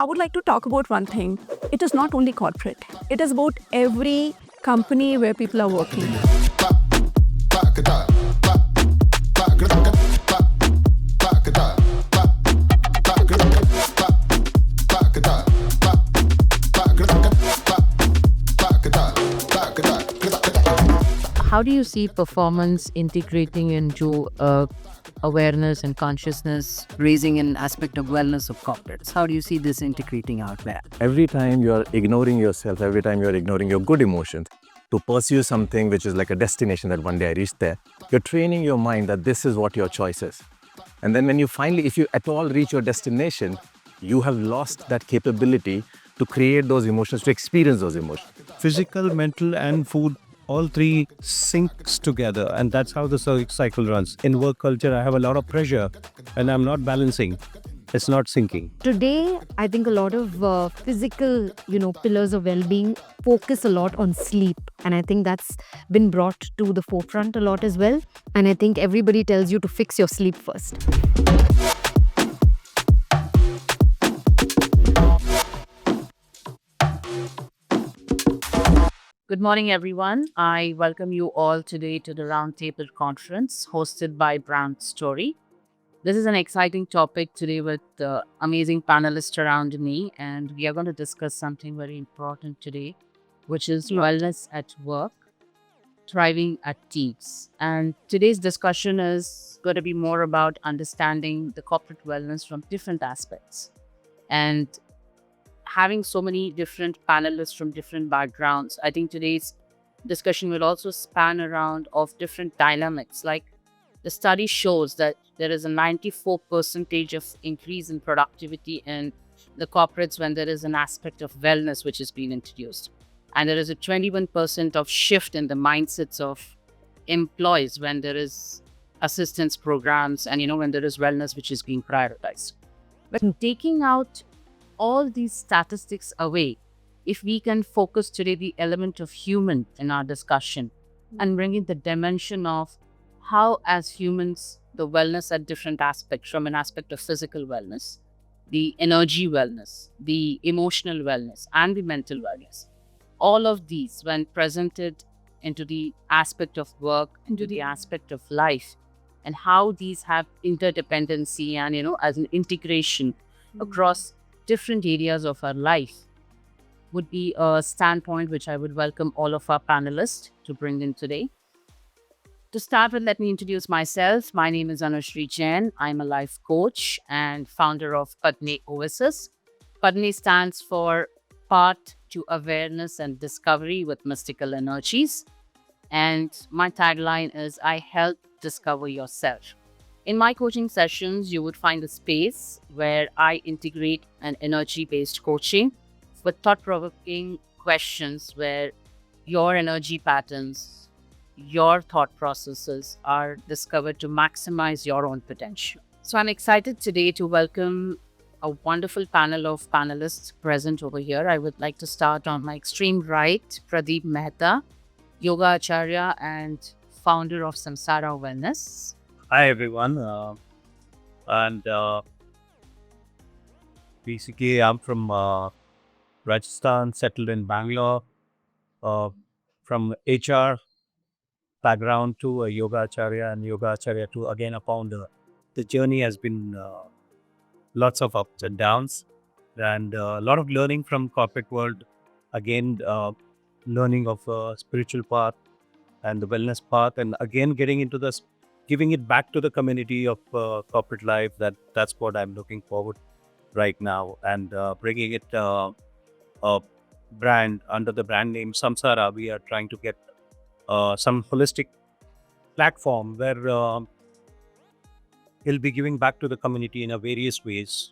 I would like to talk about one thing. It is not only corporate. It is about every company where people are working. How do you see performance integrating into awareness and consciousness, raising an aspect of wellness of corporates? How do you see this integrating out there? Every time you're ignoring yourself, every time you're ignoring your good emotions to pursue something which is like a destination that one day I reach there, you're training your mind that this is what your choice is. And then when you finally, if you at all reach your destination, you have lost that capability to create those emotions, to experience those emotions. Physical, mental, and food, all three syncs together, and that's how the cycle runs. In work culture, I have a lot of pressure and I'm not balancing. It's not syncing. Today, I think a lot of physical, pillars of well-being focus a lot on sleep. And I think that's been brought to the forefront a lot as well. And I think everybody tells you to fix your sleep first. Good morning, everyone. I welcome you all today to the RoundTable Conference hosted by BrandStory. This is an exciting topic today with amazing panelists around me, and we are going to discuss something very important today, which is wellness at work, thriving at teams. And today's discussion is going to be more about understanding the corporate wellness from different aspects. And having so many different panelists from different backgrounds, I think today's discussion will also span around of different dynamics. Like the study shows that there is a 94% of increase in productivity in the corporates when there is an aspect of wellness which is being introduced. And there is a 21% of shift in the mindsets of employees when there is assistance programs and, when there is wellness which is being prioritized. But taking out all these statistics away, if we can focus today the element of human in our discussion and bring in the dimension of how as humans, the wellness at different aspects, from an aspect of physical wellness, the energy wellness, the emotional wellness, and the mental wellness, all of these when presented into the aspect of work, into the aspect of life, and how these have interdependency and, as an integration across different areas of our life would be a standpoint which I would welcome all of our panelists to bring in today. To start with, let me introduce myself. My name is Anushree Jain. I'm a life coach and founder of Padne Oasis. Padne stands for Path to Awareness and Discovery with Mystical Energies. And my tagline is, I help discover yourself. In my coaching sessions, you would find a space where I integrate an energy-based coaching with thought-provoking questions where your energy patterns, your thought processes are discovered to maximize your own potential. So I'm excited today to welcome a wonderful panel of panelists present over here. I would like to start on my extreme right, Pradeep Mehta, yoga acharya and founder of Samsara Wellness. Hi, everyone. Basically, I'm from Rajasthan, settled in Bangalore, from HR background to a yoga acharya and yoga acharya to again a founder. The journey has been lots of ups and downs and a lot of learning from corporate world. Again, learning of spiritual path and the wellness path, and again getting into this, giving it back to the community of corporate life. That's what I'm looking forward right now, and bringing it a brand under the brand name Samsara. We are trying to get some holistic platform where he'll be giving back to the community in a various ways,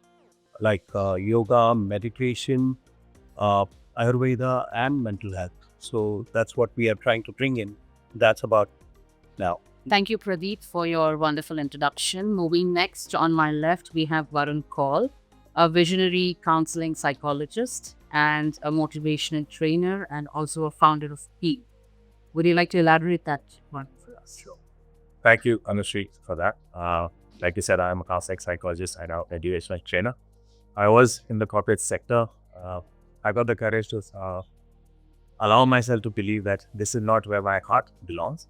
like yoga, meditation, Ayurveda, and mental health. So that's what we are trying to bring in. That's about now. Thank you, Pradeep, for your wonderful introduction. Moving next, on my left, we have Varun Kaul, a visionary counseling psychologist and a motivational trainer, and also a founder of PEAL. Would you like to elaborate that one for us? Sure. Thank you, Anushree, for that. Like you said, I'm a counseling psychologist and a motivational trainer. I was in the corporate sector. I got the courage to allow myself to believe that this is not where my heart belongs.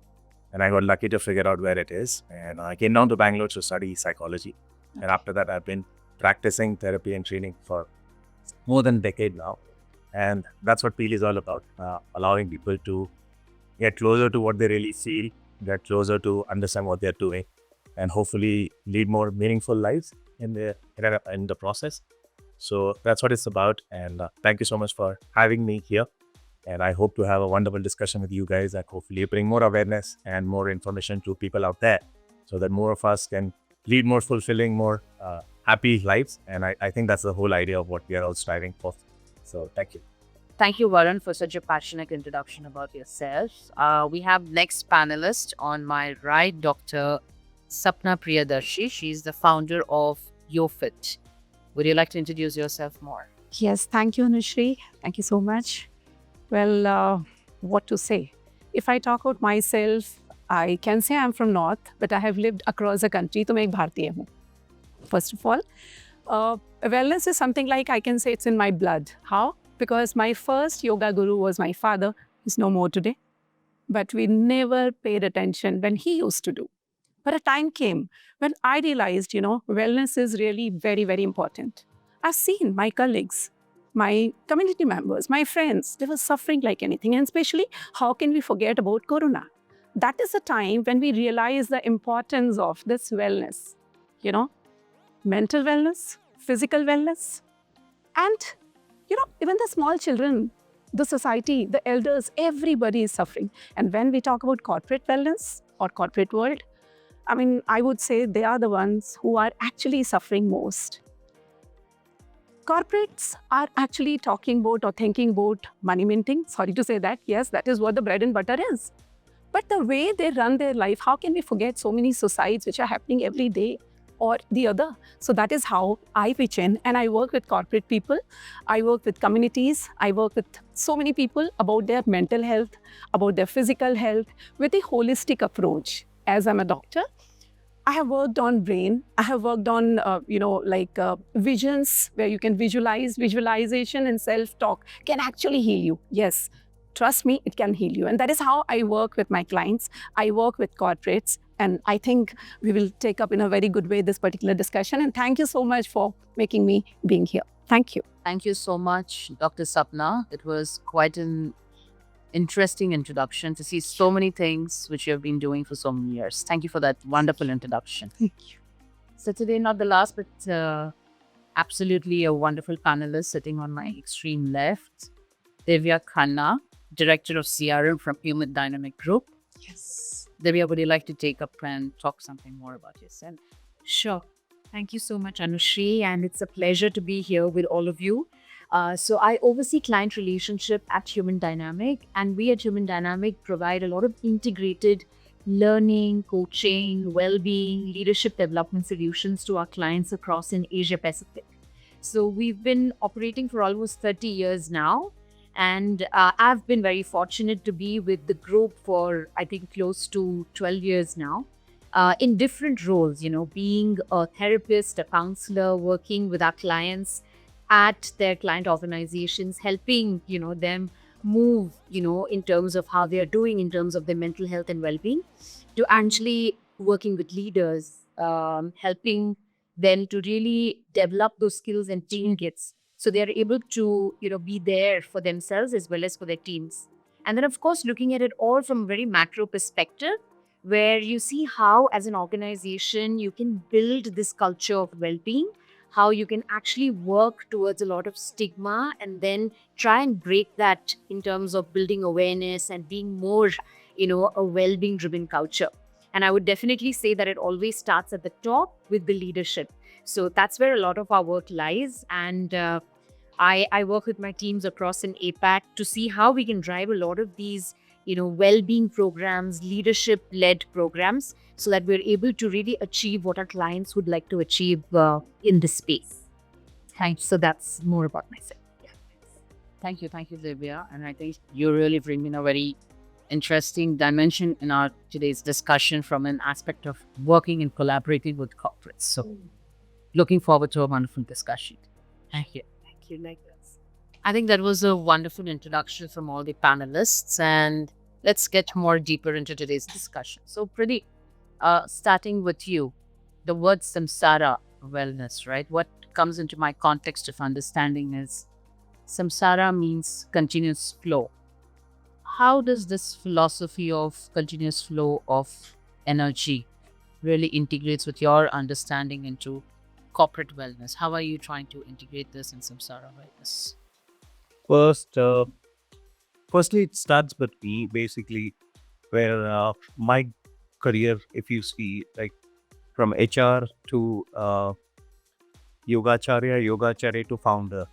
And I got lucky to figure out where it is. And I came down to Bangalore to study psychology. And after that, I've been practicing therapy and training for more than a decade now. And that's what PEAL is all about, allowing people to get closer to what they really feel, get closer to understand what they're doing, and hopefully lead more meaningful lives in the process. So that's what it's about. And thank you so much for having me here. And I hope to have a wonderful discussion with you guys and hopefully bring more awareness and more information to people out there so that more of us can lead more fulfilling, more happy lives. And I think that's the whole idea of what we are all striving for. So thank you. Thank you, Varun, for such a passionate introduction about yourself. We have next panelist on my right, Dr. Sapna Priyadarshi. She's the founder of Yo.Fit. Would you like to introduce yourself more? Yes, thank you, Anushree. Thank you so much. Well, what to say? If I talk about myself, I can say I'm from North, but I have lived across the country, so I'm a Bharatiya. First of all, wellness is something like I can say it's in my blood. How? Because my first yoga guru was my father. He's no more today. But we never paid attention when he used to do. But a time came when I realized, wellness is really very, very important. I've seen my colleagues, my community members, my friends, they were suffering like anything. And especially, how can we forget about Corona? That is the time when we realize the importance of this wellness, mental wellness, physical wellness, and, even the small children, the society, the elders, everybody is suffering. And when we talk about corporate wellness or corporate world, I would say they are the ones who are actually suffering most. Corporates are actually talking about or thinking about money minting. Sorry to say that. Yes, that is what the bread and butter is. But the way they run their life, how can we forget so many suicides which are happening every day or the other? So that is how I pitch in, and I work with corporate people. I work with communities. I work with so many people about their mental health, about their physical health, with a holistic approach. As I'm a doctor, I have worked on brain. I have worked on, visions where you can visualize. Visualization and self-talk can actually heal you. Yes, trust me, it can heal you. And that is how I work with my clients. I work with corporates. And I think we will take up in a very good way this particular discussion. And thank you so much for making me being here. Thank you. Thank you so much, Dr. Sapna. It was quite an interesting introduction to see so many things which you have been doing for so many years. Thank you for that wonderful introduction. Thank you. So today, not the last, but absolutely a wonderful panelist sitting on my extreme left, Divya Khanna, Director of CRM from Human Dynamic Group. Yes. Divya, would you like to take up and talk something more about yourself? Sure. Thank you so much, Anushree. And it's a pleasure to be here with all of you. So I oversee client relationship at Human Dynamic, and we at Human Dynamic provide a lot of integrated learning, coaching, well-being, leadership development solutions to our clients across in Asia Pacific. So we've been operating for almost 30 years now, and I've been very fortunate to be with the group for, I think, close to 12 years now. In different roles, being a therapist, a counselor, working with our clients at their client organizations, helping, them move, in terms of how they are doing, in terms of their mental health and well-being, to actually working with leaders, helping them to really develop those skills and team kits so they are able to, be there for themselves as well as for their teams. And then, of course, looking at it all from a very macro perspective, where you see how, as an organization, you can build this culture of well-being, how you can actually work towards a lot of stigma and then try and break that in terms of building awareness and being more, a well-being driven culture. And I would definitely say that it always starts at the top with the leadership. So that's where a lot of our work lies. And I work with my teams across in APAC to see how we can drive a lot of these well-being programs, leadership-led programs, so that we're able to really achieve what our clients would like to achieve in this space. Thanks. So that's more about myself. Yeah. Thank you, Divya. And I think you really bring in a very interesting dimension in our today's discussion from an aspect of working and collaborating with corporates. So looking forward to a wonderful discussion. Thank you. Thank you. Likewise. I think that was a wonderful introduction from all the panelists, and let's get more deeper into today's discussion. So, Pradeep, starting with you, the word samsara, wellness, right? What comes into my context of understanding is samsara means continuous flow. How does this philosophy of continuous flow of energy really integrates with your understanding into corporate wellness? How are you trying to integrate this in samsara wellness? First, firstly, it starts with me basically, where my career, if you see, like from HR to Yogacharya to founder.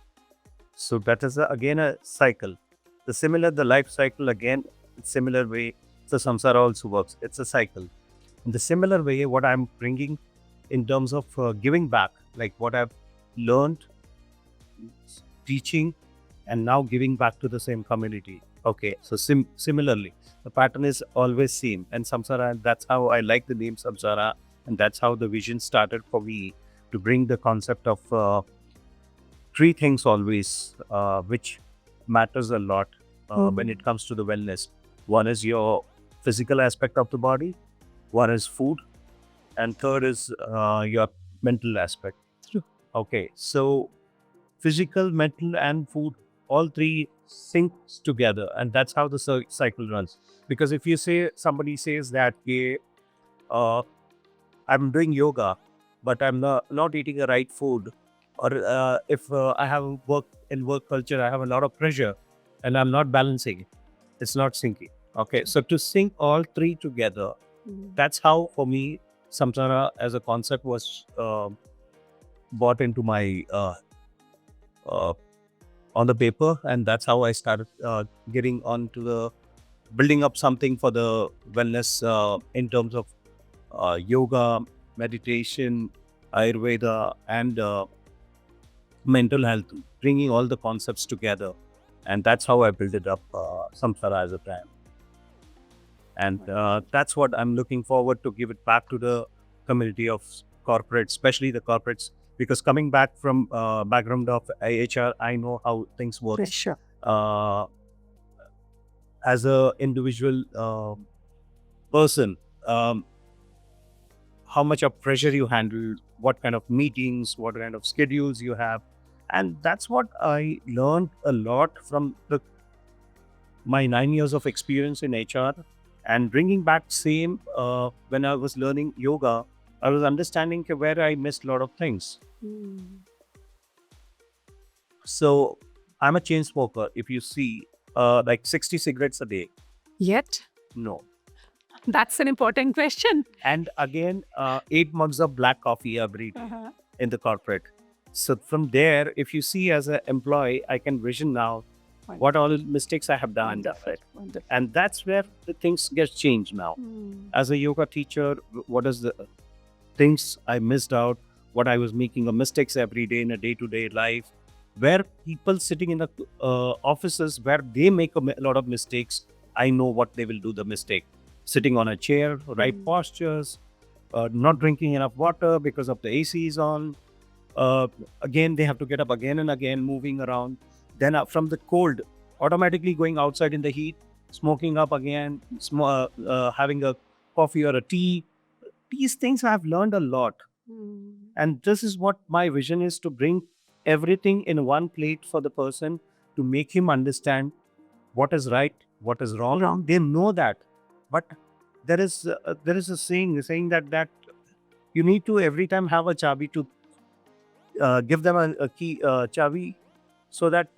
So that is again a cycle. The life cycle again, similar way. The samsara also works. It's a cycle. In the similar way, what I'm bringing in terms of giving back, like what I've learned, teaching, and now giving back to the same community. Okay, so similarly, the pattern is always same. And samsara, and that's how I like the name samsara, and that's how the vision started for me to bring the concept of three things always, which matters a lot when it comes to the wellness. One is your physical aspect of the body, one is food, and third is your mental aspect. True. Okay, so physical, mental, and food, all three syncs together, and that's how the cycle runs. Because if you say somebody says that, okay, I'm doing yoga, but I'm not eating the right food, or if I have work culture, I have a lot of pressure, and I'm not balancing it. It's not syncing. Okay, so to sync all three together, that's how for me samsara as a concept was brought into my on the paper, and that's how I started getting onto the building up something for the wellness in terms of yoga, meditation, Ayurveda, and mental health, bringing all the concepts together. And that's how I built it up, Samsara as a brand. And that's what I'm looking forward to give it back to the community of corporates, especially the corporates, because coming back from background of HR, I know how things work. Sure. As a individual person, how much of pressure you handle, what kind of meetings, what kind of schedules you have. And that's what I learned a lot from my 9 years of experience in HR, and bringing back same when I was learning yoga, I was understanding where I missed a lot of things. So I'm a chain smoker. If you see, like 60 cigarettes a day. Yet, No. that's an important question. And again, 8 mugs of black coffee every day in the corporate. So from there, if you see as an employee, I can vision now what all mistakes I have done. Wonderful. And that's where the things get changed now. As a yoga teacher, what is the things I missed out, what I was making mistakes every day in a day-to-day life, where people sitting in the offices where they make a lot of mistakes, I know what they will do the mistake. Sitting on a chair, right postures, not drinking enough water because of the AC is on. Again, they have to get up again and again, moving around. Then from the cold, automatically going outside in the heat, smoking up again, having a coffee or a tea. These things I've learned a lot. And this is what my vision is, to bring everything in one plate for the person, to make him understand what is right, what is wrong. They know that. But there is a saying that you need to every time have a chabi to give them a key chavi, so that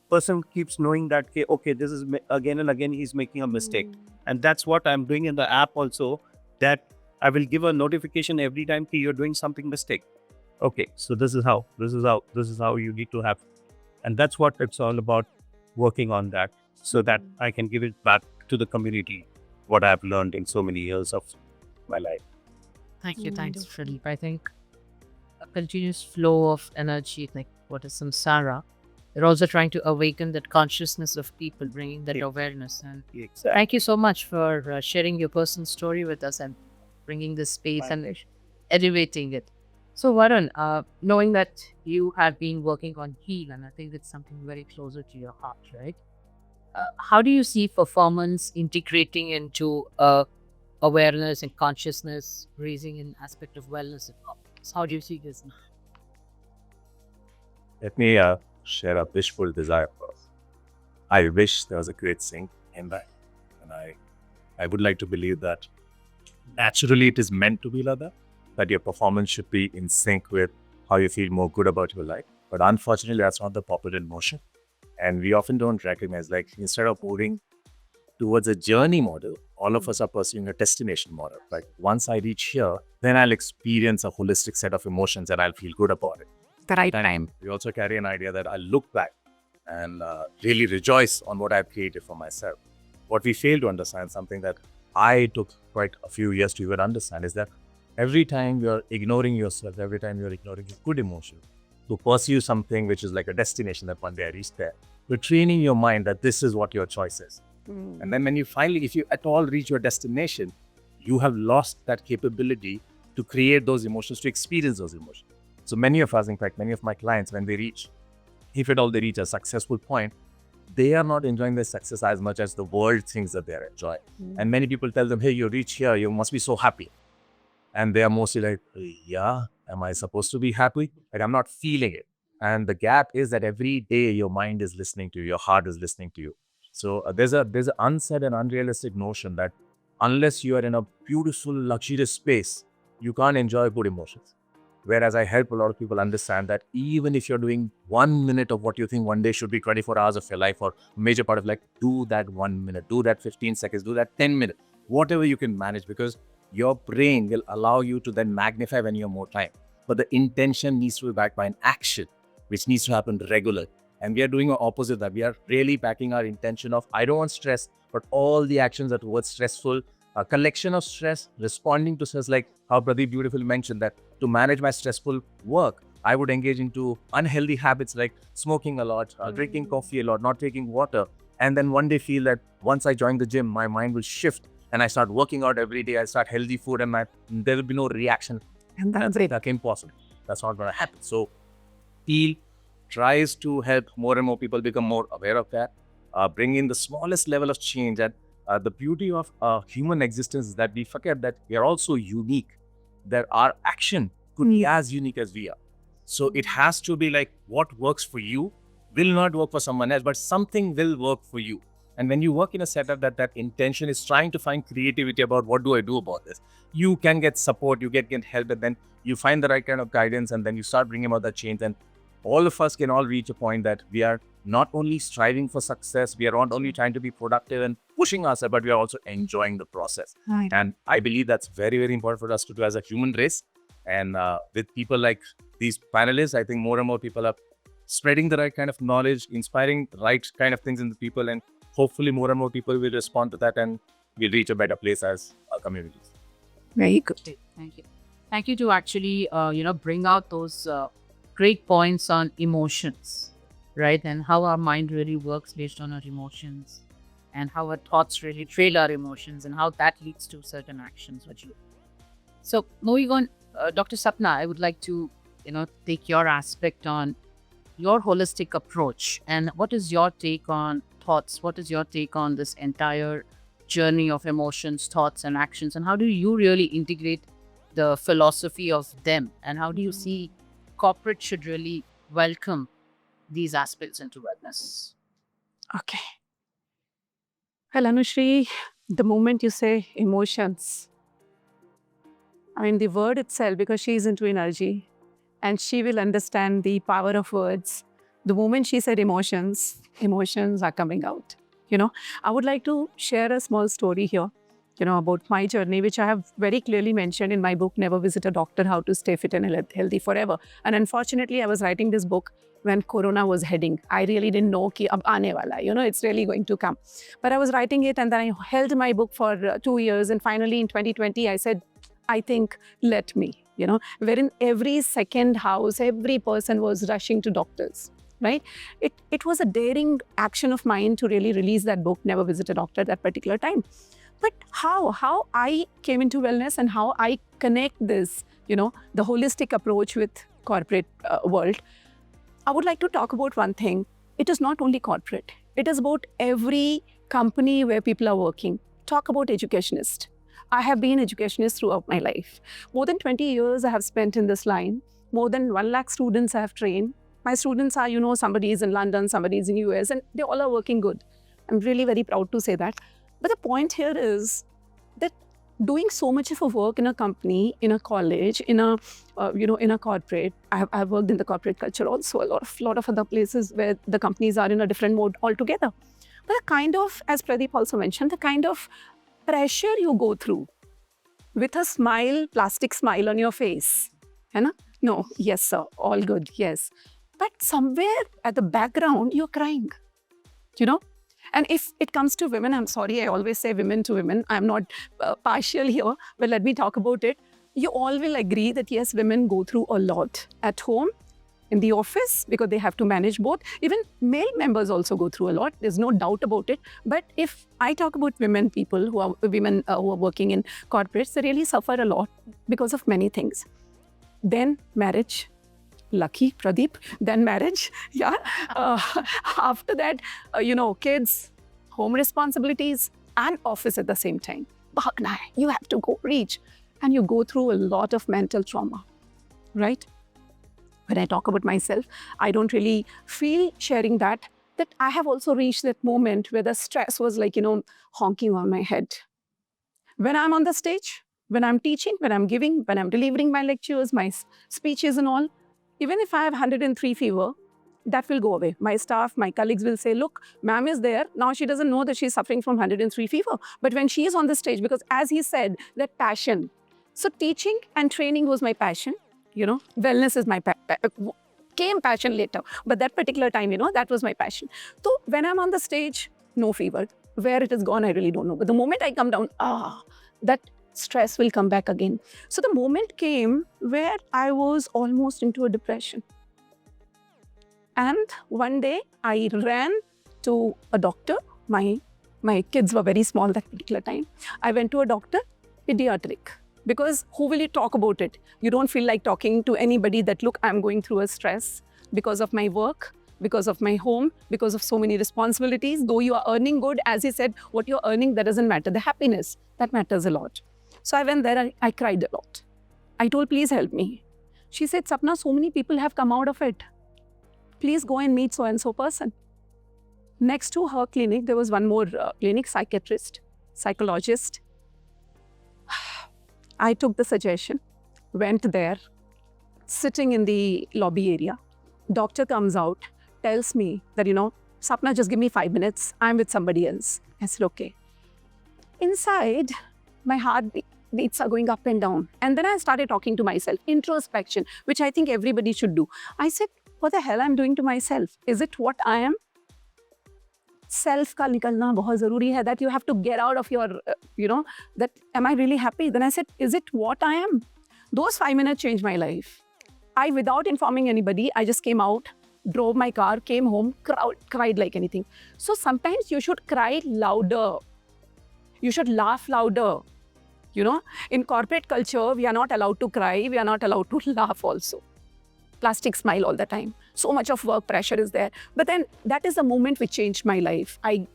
person keeps knowing that okay, this is again and again he's making a mistake. And that's what I'm doing in the app also, that I will give a notification every time you're doing something mistake. Okay, so this is how you need to have. And that's what it's all about, working on that, so that I can give it back to the community, what I've learned in so many years of my life. Thank you. Thanks, Pradeep. I think a continuous flow of energy, like what is samsara, they're also trying to awaken that consciousness of people, bringing that awareness. And Exactly. thank you so much for sharing your personal story with us and bringing this space and elevating it. So, Varun, knowing that you have been working on PEAL, and I think it's something very closer to your heart, right? How do you see performance integrating into awareness and consciousness, raising an aspect of wellness and performance? How do you see this? Let me share a wishful desire first. I wish there was a great sync in that. And I would like to believe that naturally it is meant to be like that your performance should be in sync with how you feel more good about your life. But unfortunately, that's not the popular notion. And we often don't recognize, like, instead of moving towards a journey model, all of us are pursuing a destination model. Like, once I reach here, then I'll experience a holistic set of emotions and I'll feel good about it. The right time. We also carry an idea that I'll look back and really rejoice on what I've created for myself. What we fail to understand, something that I took quite a few years to even understand, is that every time you're ignoring yourself, every time you're ignoring your good emotion to pursue something which is like a destination that one day I reach there, you're training your mind that this is what your choice is. And then when you finally, if you at all reach your destination, you have lost that capability to create those emotions, to experience those emotions. So many of us, in fact, many of my clients, when they reach, if at all they reach a successful point, they are not enjoying their success as much as the world thinks that they're enjoying. And many people tell them, hey, you reach here, you must be so happy. And they are mostly like, yeah, am I supposed to be happy? Like, I'm not feeling it. And the gap is that every day your mind is listening to you, your heart is listening to you. So there's an unsaid and unrealistic notion that unless you are in a beautiful, luxurious space, you can't enjoy good emotions. Whereas I help a lot of people understand that even if you're doing 1 minute of what you think one day should be 24 hours of your life or a major part of life, do that 1 minute, do that 15 seconds, do that 10 minutes, whatever you can manage, because your brain will allow you to then magnify when you have more time. But the intention needs to be backed by an action, which needs to happen regular. And we are doing the opposite of that. We are really backing our intention of, I don't want stress, but all the actions that towards stressful, a collection of stress, responding to stress, like how Pradeep beautifully mentioned that to manage my stressful work, I would engage into unhealthy habits like smoking a lot, drinking coffee a lot, not taking water. And then one day feel that once I join the gym, my mind will shift and I start working out every day. I start healthy food and there will be no reaction. And that's it. That's impossible. That's not going to happen. So PEAL tries to help more and more people become more aware of that, bring in the smallest level of change. And the beauty of human existence is that we forget that we are also unique, that our action could be as unique as we are. So it has to be like what works for you will not work for someone else, but something will work for you. And when you work in a setup that intention is trying to find creativity about what do I do about this, you can get support, you get help, and then you find the right kind of guidance, and then you start bringing about that change. And all of us can all reach a point that we are not only striving for success, we are not only trying to be productive and pushing ourselves, but we are also enjoying the process. Right. And I believe that's very, very important for us to do as a human race. And with people like these panelists, I think more and more people are spreading the right kind of knowledge, inspiring the right kind of things in the people, and hopefully more and more people will respond to that and we'll reach a better place as a communities. Very good. Thank you. Thank you to actually, bring out those great points on emotions, right? And how our mind really works based on our emotions, and how our thoughts really trail our emotions, and how that leads to certain actions. So moving on, Dr. Sapna, I would like to, take your aspect on your holistic approach, and what is your take on thoughts? What is your take on this entire journey of emotions, thoughts, and actions, and how do you really integrate the philosophy of them, and how do you see corporate should really welcome these aspects into wellness? Okay. Well, Anushree, the moment you say emotions, I mean, the word itself, because she is into energy and she will understand the power of words. The moment she said emotions, emotions are coming out. I would like to share a small story here, about my journey, which I have very clearly mentioned in my book, Never Visit a Doctor, How to Stay Fit and Healthy Forever. And unfortunately, I was writing this book when Corona was heading. I really didn't know ki ab aane wala, it's really going to come. But I was writing it and then I held my book for 2 years. And finally in 2020, I said, I think, let me, wherein every second house, every person was rushing to doctors. Right? It was a daring action of mine to really release that book, Never Visit a Doctor, at that particular time. But how I came into wellness and how I connect this, the holistic approach with corporate world, I would like to talk about one thing. It is not only corporate. It is about every company where people are working. Talk about educationist. I have been educationist throughout my life. More than 20 years I have spent in this line. More than 1 lakh students I have trained. My students are, somebody is in London, somebody is in US, and they all are working good. I'm really very proud to say that. But the point here is that doing so much of a work in a company, in a college, in a in a corporate. I've worked in the corporate culture also. A lot of other places where the companies are in a different mode altogether. But the kind of, as Pradeep also mentioned, the kind of pressure you go through with a smile, plastic smile on your face, है ना? No, yes sir, all good, yes. But somewhere at the background, you're crying, And if it comes to women, I'm sorry, I always say women to women. I'm not partial here, but let me talk about it. You all will agree that yes, women go through a lot at home, in the office, because they have to manage both. Even male members also go through a lot. There's no doubt about it. But if I talk about women who are working in corporates, they really suffer a lot because of many things. Then marriage. Lucky, Pradeep, then marriage, yeah. After that, kids, home responsibilities, and office at the same time. Bhagna hai, you have to go reach. And you go through a lot of mental trauma, right? When I talk about myself, I don't really feel sharing that I have also reached that moment where the stress was like, honking on my head. When I'm on the stage, when I'm teaching, when I'm giving, when I'm delivering my lectures, my speeches and all, even if I have 103 fever, that will go away. My staff, my colleagues will say, look, ma'am is there. Now she doesn't know that she's suffering from 103 fever. But when she is on the stage, because as he said, that passion. So teaching and training was my passion. Wellness is my came passion later. But that particular time, that was my passion. So when I'm on the stage, no fever. Where it is gone, I really don't know. But the moment I come down, that stress will come back again. So the moment came where I was almost into a depression. And one day I ran to a doctor. My kids were very small that particular time. I went to a doctor, pediatric. Because who will you talk about it? You don't feel like talking to anybody that, look, I'm going through a stress because of my work, because of my home, because of so many responsibilities. Though you are earning good, as he said, what you're earning, that doesn't matter. The happiness, that matters a lot. So I went there, I cried a lot. I told, please help me. She said, Sapna, so many people have come out of it. Please go and meet so-and-so person. Next to her clinic, there was one more clinic, psychiatrist, psychologist. I took the suggestion, went there, sitting in the lobby area. Doctor comes out, tells me that, Sapna, just give me 5 minutes. I'm with somebody else. I said, okay. Inside, my heartbeats are going up and down. And then I started talking to myself, introspection, which I think everybody should do. I said, what the hell I'm doing to myself? Is it what I am? Self ka nikalna bahut zaruri hai, that you have to get out of your, that am I really happy? Then I said, is it what I am? Those 5 minutes changed my life. Without informing anybody, I just came out, drove my car, came home, cried like anything. So sometimes you should cry louder. You should laugh louder. In corporate culture, we are not allowed to cry. We are not allowed to laugh also. Plastic smile all the time. So much of work pressure is there. But then that is the moment which changed my life. I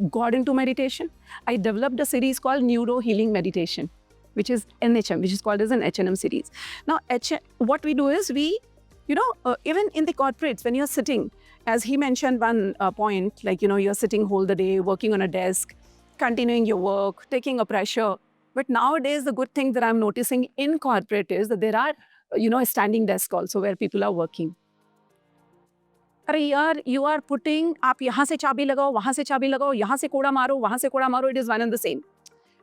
got into meditation. I developed a series called Neuro Healing Meditation, which is NHM, which is called as an H&M series. Now, what we do is we, even in the corporates, when you're sitting, as he mentioned one point, like, you're sitting whole the day, working on a desk, continuing your work, taking a pressure. But nowadays, the good thing that I'm noticing in corporate is that there are, a standing desk also where people are working. You are putting, आप यहाँ से चाबी लगाओ, वहाँ से चाबी लगाओ, यहाँ से कोड़ा मारो, वहाँ से कोड़ा मारो, it is one and the same.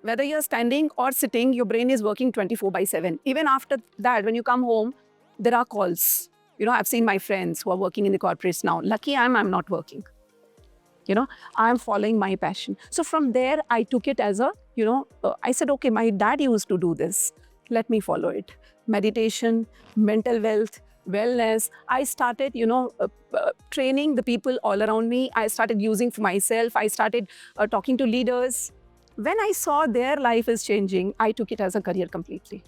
Whether you're standing or sitting, your brain is working 24/7. Even after that, when you come home, there are calls. I've seen my friends who are working in the corporates now. Lucky I'm not working. I'm following my passion. So from there, I took it as a, I said, okay, my dad used to do this. Let me follow it. Meditation, mental wealth, wellness. I started, training the people all around me. I started using for myself. I started talking to leaders. When I saw their life is changing, I took it as a career completely.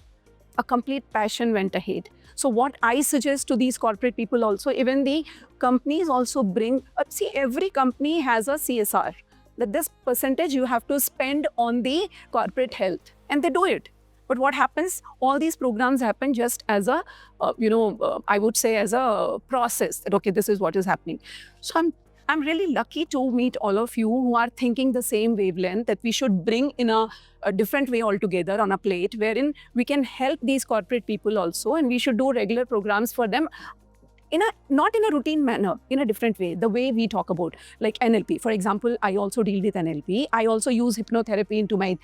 A complete passion went ahead. So what I suggest to these corporate people also, even the companies also bring, see, every company has a CSR, that this percentage you have to spend on the corporate health, and they do it. But what happens, all these programs happen just as a, I would say as a process, that okay, this is what is happening. So I'm really lucky to meet all of you who are thinking the same wavelength, that we should bring in a different way altogether on a plate, wherein we can help these corporate people also, and we should do regular programs for them in a, not in a routine manner, in a different way, the way we talk about, like NLP. For example, I also deal with NLP. I also use hypnotherapy into my,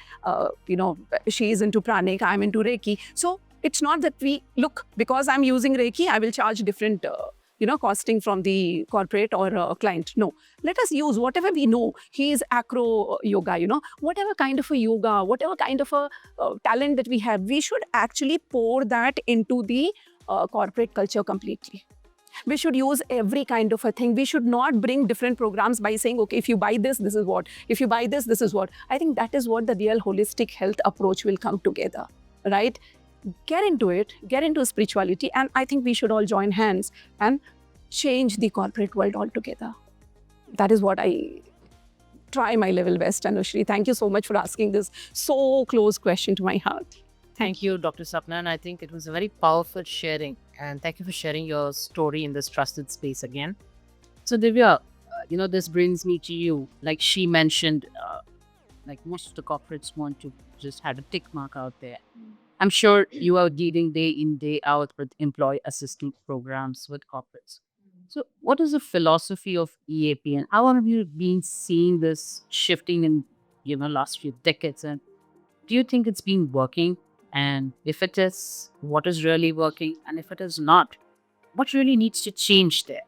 she is into pranic, I'm into Reiki. So it's not that we, look, because I'm using Reiki, I will charge different, costing from the corporate or client. No, let us use whatever we know. He is acro yoga, whatever kind of a yoga, whatever kind of a talent that we have, we should actually pour that into the corporate culture completely. We should use every kind of a thing. We should not bring different programs by saying, okay, if you buy this, this is what. If you buy this, this is what. I think that is what the real holistic health approach will come together, right? Get into it, get into spirituality, and I think we should all join hands and change the corporate world altogether. That is what I try my level best, Anushree. Thank you so much for asking this so close question to my heart. Thank you, Dr. Sapna. And I think it was a very powerful sharing. And thank you for sharing your story in this trusted space again. So, Divya, this brings me to you. Like she mentioned, like most of the corporates want to just have a tick mark out there. I'm sure you are dealing day in, day out with employee assistance programs with corporates. So, what is the philosophy of EAP, and how have you been seeing this shifting in last few decades? And do you think it's been working? And if it is, what is really working? And if it is not, what really needs to change there?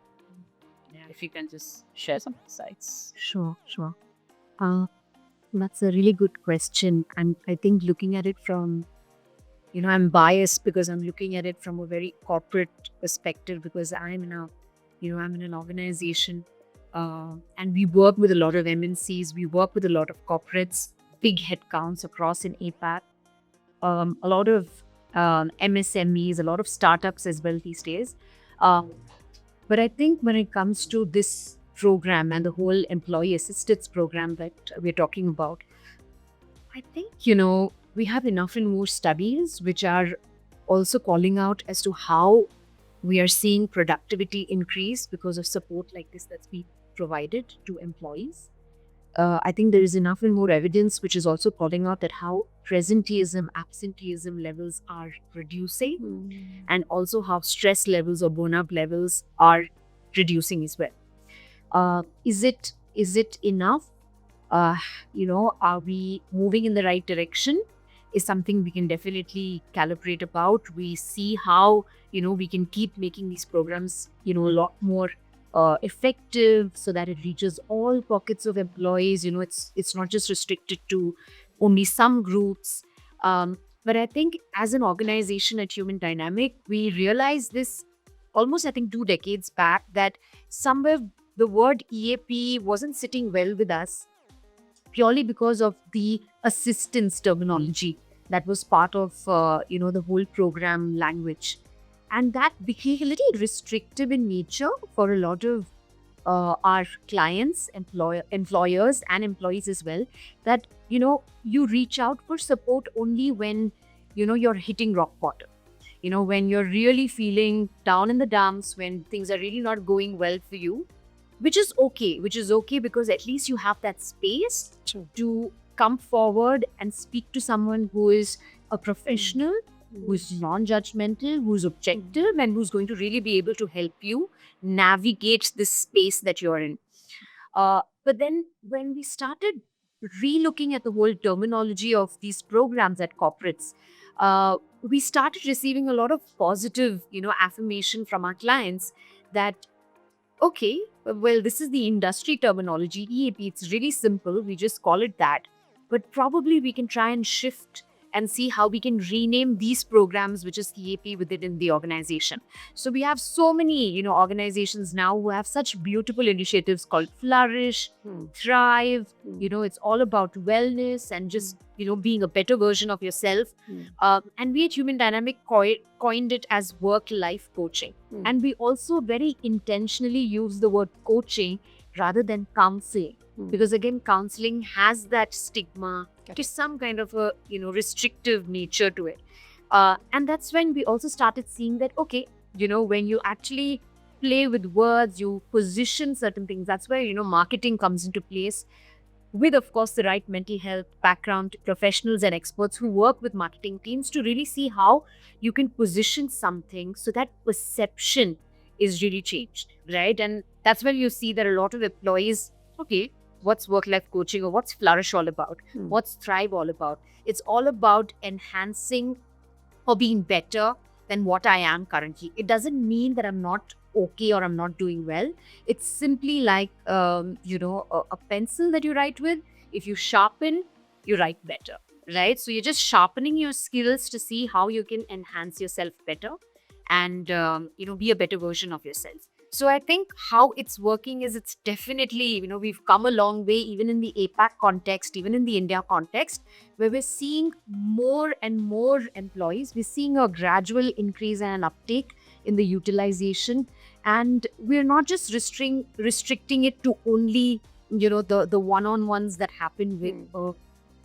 If you can just share some insights. Sure. That's a really good question. I think looking at it from, I'm biased because I'm looking at it from a very corporate perspective, because I'm in an organization and we work with a lot of MNCs, we work with a lot of corporates, big headcounts across in APAC, a lot of MSMEs, a lot of startups as well these days. But I think when it comes to this program and the whole employee assistance program that we're talking about, I think, we have enough and more studies which are also calling out as to how we are seeing productivity increase because of support like this that's being provided to employees. I think there is enough and more evidence which is also calling out that how presenteeism, absenteeism levels are reducing, and also how stress levels or burnout levels are reducing as well. Is it enough? Are we moving in the right direction? Is something we can definitely calibrate about. We see how we can keep making these programs a lot more effective, so that it reaches all pockets of employees. It's not just restricted to only some groups. But I think as an organization at Human Dynamic, we realized this almost, I think, 2 decades back, that somewhere the word EAP wasn't sitting well with us, purely because of the assistance terminology that was part of the whole program language. And that became a little restrictive in nature for a lot of our clients, employers and employees as well, that you reach out for support only when you're hitting rock bottom, when you're really feeling down in the dumps, when things are really not going well for you, which is okay because at least you have that space to come forward and speak to someone who is a professional, who's non-judgmental, who's objective, and who's going to really be able to help you navigate this space that you're in. But then when we started re-looking at the whole terminology of these programs at corporates, we started receiving a lot of positive, affirmation from our clients that, okay, well, this is the industry terminology, EAP. It's really simple. We just call it that. But probably we can try and shift and see how we can rename these programs, which is EAP, within the organization. So we have so many, organizations now who have such beautiful initiatives called Flourish, Thrive. It's all about wellness and just, being a better version of yourself. And we at Human Dynamic coined it as work-life coaching. And we also very intentionally use the word coaching rather than counseling. Because again, counseling has that stigma, to some kind of a, restrictive nature to it. And that's when we also started seeing that, okay, when you actually play with words, you position certain things, that's where, marketing comes into place, with, of course, the right mental health background professionals and experts who work with marketing teams to really see how you can position something so that perception is really changed, right? And that's where you see that a lot of employees, okay, what's work-life coaching, or what's Flourish all about? What's Thrive all about? It's all about enhancing or being better than what I am currently. It doesn't mean that I'm not okay or I'm not doing well. It's simply like, a pencil that you write with. If you sharpen, you write better, right? So you're just sharpening your skills to see how you can enhance yourself better and, be a better version of yourself. So I think how it's working is, it's definitely, we've come a long way, even in the APAC context, even in the India context, where we're seeing more and more employees. We're seeing a gradual increase and an uptake in the utilization. And we're not just restricting it to only, the one-on-ones that happen with a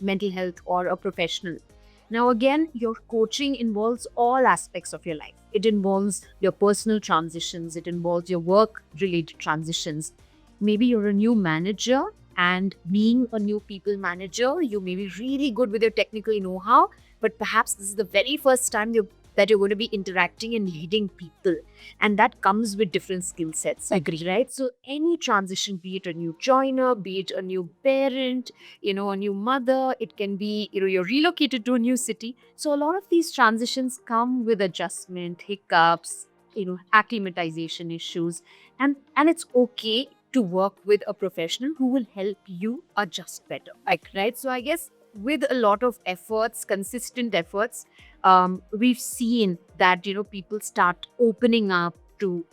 mental health or a professional. Now, again, your coaching involves all aspects of your life. It involves your personal transitions. It involves your work-related transitions. Maybe you're a new manager, and being a new people manager, you may be really good with your technical know-how, but perhaps this is the very first time that you're going to be interacting and leading people. And that comes with different skill sets. Agree. Right? So any transition, be it a new joiner, be it a new parent, a new mother, it can be, you're relocated to a new city. So a lot of these transitions come with adjustment, hiccups, acclimatization issues. And it's okay to work with a professional who will help you adjust better. Right? So I guess with a lot of efforts, consistent efforts, we've seen that, people start opening up to,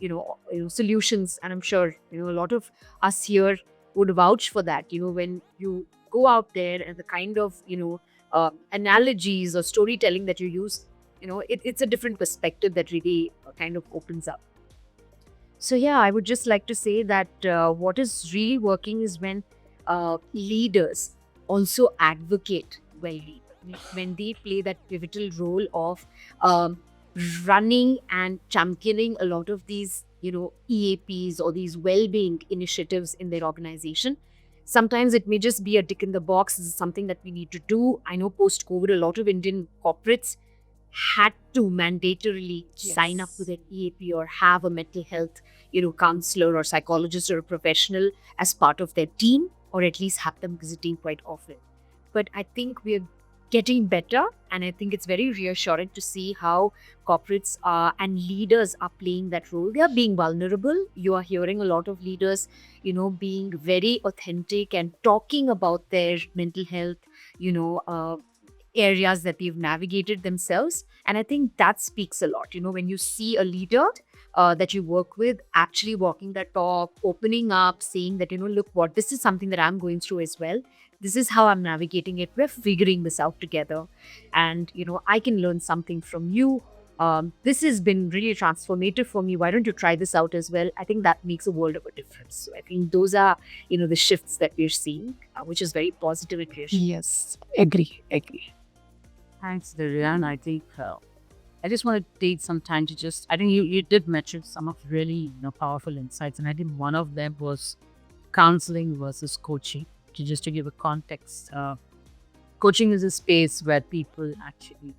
solutions. And I'm sure, a lot of us here would vouch for that. When you go out there and the kind of, analogies or storytelling that you use, it's a different perspective that really kind of opens up. So yeah, I would just like to say that what is really working is when leaders also advocate well-being, when they play that pivotal role of running and championing a lot of these, EAPs or these well-being initiatives in their organization. Sometimes it may just be a tick in the box. This is something that we need to do. I know post-COVID, a lot of Indian corporates had to mandatorily sign up with an EAP or have a mental health, counselor or psychologist or a professional as part of their team, or at least have them visiting quite often. But I think we're getting better, and I think it's very reassuring to see how corporates and leaders are playing that role. They are being vulnerable. You are hearing a lot of leaders, being very authentic and talking about their mental health, areas that they've navigated themselves. And I think that speaks a lot. When you see a leader that you work with actually walking that talk, opening up, saying that, look, what, this is something that I'm going through as well. This is how I'm navigating it. We're figuring this out together. And, I can learn something from you. This has been really transformative for me. Why don't you try this out as well? I think that makes a world of a difference. So I think those are, the shifts that we're seeing, which is very positive and reassuring. Yes, agree. Thanks, Divya. And I think I just want to take some time to I think you did mention some of really powerful insights. And I think one of them was counseling versus coaching. Just to give a context, coaching is a space where people actually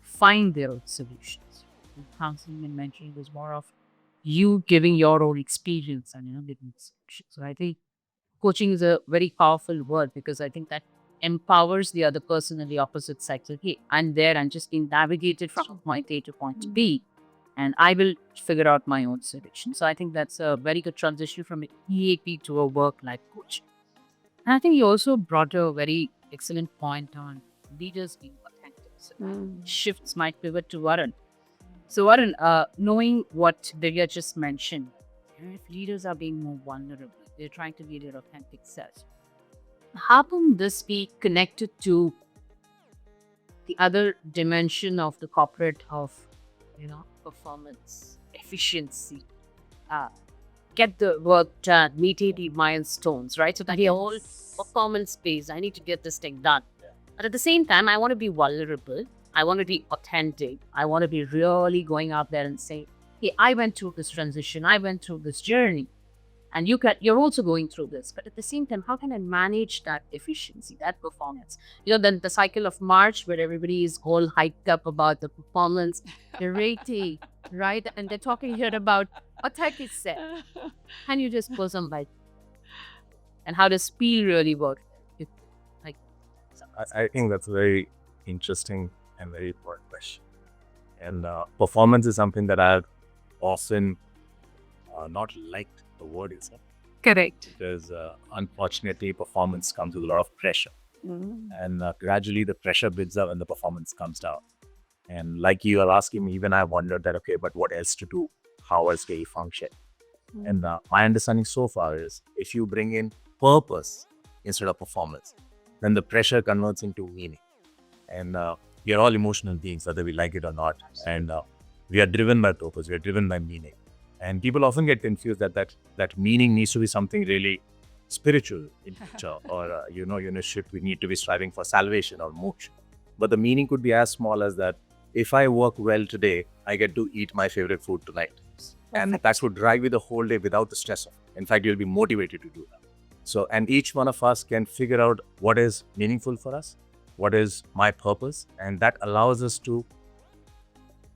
find their own solutions. And counseling and mentoring is more of you giving your own experience and giving solutions. So I think coaching is a very powerful word, because I think that empowers the other person in the opposite side. So, hey, I'm there, I'm just being navigated from point A to point B, and I will figure out my own solution. So I think that's a very good transition from an EAP to a work-life coach. And I think you also brought a very excellent point on leaders being authentic. shifts might pivot to Varun. So, Varun, knowing what Divya just mentioned, if leaders are being more vulnerable, they're trying to be their authentic selves. How can this be connected to the other dimension of the corporate of, performance, efficiency, uh, get the work done, meeting the milestones, right? So that the whole performance based, I need to get this thing done. But at the same time, I want to be vulnerable. I want to be authentic. I want to be really going out there and saying, hey, I went through this transition. I went through this journey. And you're also going through this. But at the same time, how can I manage that efficiency, that performance? Then the cycle of March where everybody is all hyped up about the performance, the rating, right? And they're talking here about authentic self. Can you just pull some light? And how does PEAL really work? I think that's a very interesting and very important question. And performance is something that I've often not liked the word itself. Correct. Because unfortunately, performance comes with a lot of pressure. And gradually the pressure builds up and the performance comes down. And like you are asking me, even I wondered that, okay, but what else to do? How else can you function? And my understanding so far is if you bring in purpose instead of performance, then the pressure converts into meaning. And we are all emotional beings, whether we like it or not. And we are driven by purpose, we are driven by meaning. And people often get confused that meaning needs to be something really spiritual in nature, or we need to be striving for salvation or moksha. But the meaning could be as small as that if I work well today, I get to eat my favorite food tonight. And that would drive you the whole day without the stress of it. In fact, you'll be motivated to do that. So, and each one of us can figure out what is meaningful for us, what is my purpose, and that allows us to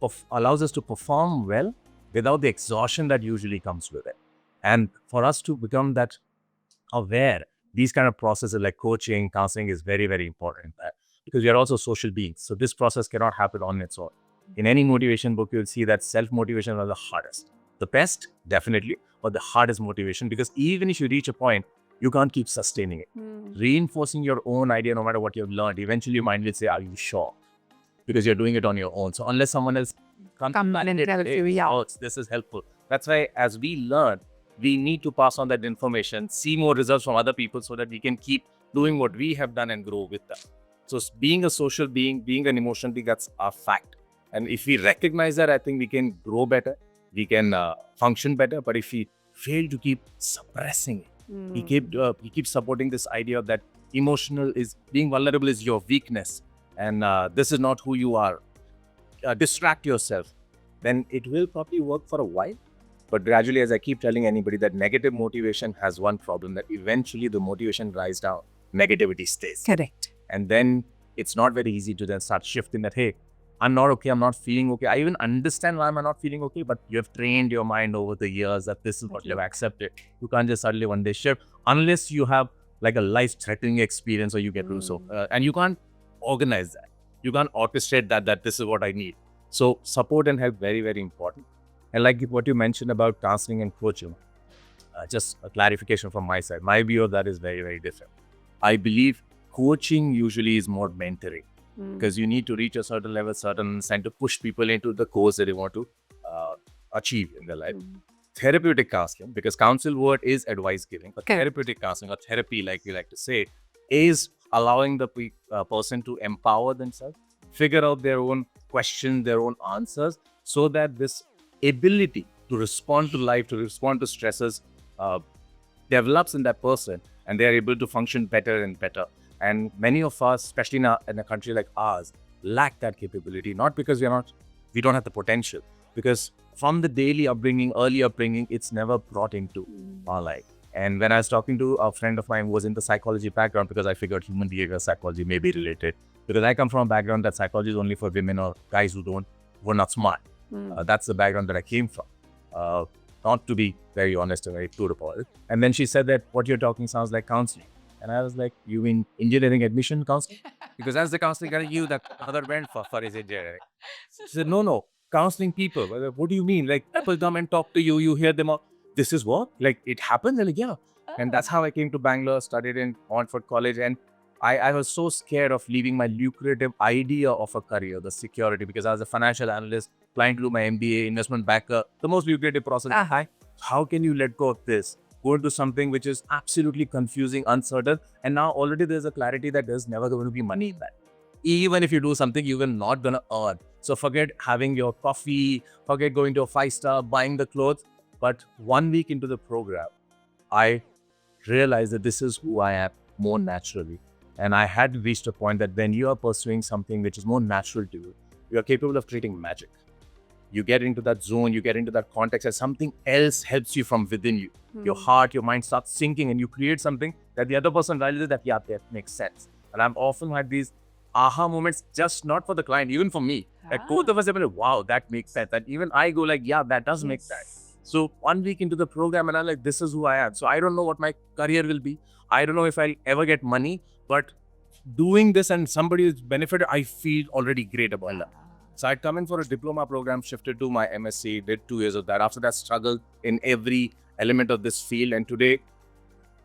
perform well without the exhaustion that usually comes with it. And for us to become that aware, these kind of processes like coaching, counseling is very, very important because we are also social beings. So this process cannot happen on its own. In any motivation book, you'll see that self-motivation are the hardest. The best, definitely, but the hardest motivation, because even if you reach a point, you can't keep sustaining it. Reinforcing your own idea, no matter what you've learned, eventually your mind will say, are you sure? Because you're doing it on your own. So unless someone else comes and tells you, this is helpful. That's why as we learn, we need to pass on that information, see more results from other people so that we can keep doing what we have done and grow with them. So being a social being, being an emotional being, that's a fact. And if we recognize that, I think we can grow better, we can function better. But if we fail to keep suppressing it, we keep supporting this idea that being vulnerable is your weakness, and this is not who you are. Distract yourself, then it will probably work for a while. But gradually, as I keep telling anybody, that negative motivation has one problem, that eventually the motivation rise down, negativity stays. Correct. And then it's not very easy to then start shifting that, hey, I'm not okay, I'm not feeling okay. I even understand why I'm not feeling okay, but you have trained your mind over the years that this is what you have accepted. You can't just suddenly one day shift unless you have like a life-threatening experience or you get through. So, and you can't organize that. You can't orchestrate that this is what I need. So support and help, very, very important. And like what you mentioned about counseling and coaching, just a clarification from my side. My view of that is very, very different. I believe coaching usually is more mentoring. Because you need to reach a certain level, and to push people into the course that they want to achieve in their life. Therapeutic counseling, because counsel word is advice giving, but therapeutic counseling or therapy, like we like to say, is allowing the person to empower themselves, figure out their own questions, their own answers, so that this ability to respond to life, to respond to stresses, develops in that person, and they are able to function better and better. And many of us, especially in a country like ours, lack that capability, not because we don't have the potential, because from the daily upbringing, early upbringing, it's never brought into our life. And when I was talking to a friend of mine who was in the psychology background, because I figured human behavior psychology may be related, because I come from a background that psychology is only for women or guys who are not smart. That's the background that I came from. Not to be very honest and very true about it. And then she said that what you're talking sounds like counseling. And I was like, you mean engineering admission counseling? Because that's the counseling that you, that other went for his engineering. She said, no, counseling people. What do you mean? Like, people come and talk to you, you hear them out. This is what? Like, it happens? They're like, yeah. And that's how I came to Bangalore, studied in Montfort College. And I was so scared of leaving my lucrative idea of a career, the security, because I was a financial analyst, trying to do my MBA, investment banker, the most lucrative process. How can you let go of this? Go into something which is absolutely confusing, uncertain, and now already there's a clarity that there's never going to be money in that. Even if you do something, you will not gonna earn. So forget having your coffee, forget going to a 5-star, buying the clothes. But 1 week into the program, I realized that this is who I am more naturally. And I had reached a point that when you are pursuing something which is more natural to you, you are capable of creating magic. You get into that zone, you get into that context, and something else helps you from within you. Your heart, your mind starts sinking, and you create something that the other person realizes that, yeah, that makes sense. And I've often had these aha moments, just not for the client, even for me. Like both of us have been like, wow, that makes sense. And even I go like, yeah, that does make sense. So 1 week into the program, and I'm like, this is who I am. So I don't know what my career will be. I don't know if I'll ever get money, but doing this and somebody is benefited, I feel already great about that. So I'd come in for a diploma program, shifted to my MSc, did 2 years of that. After that, struggled in every element of this field. And today,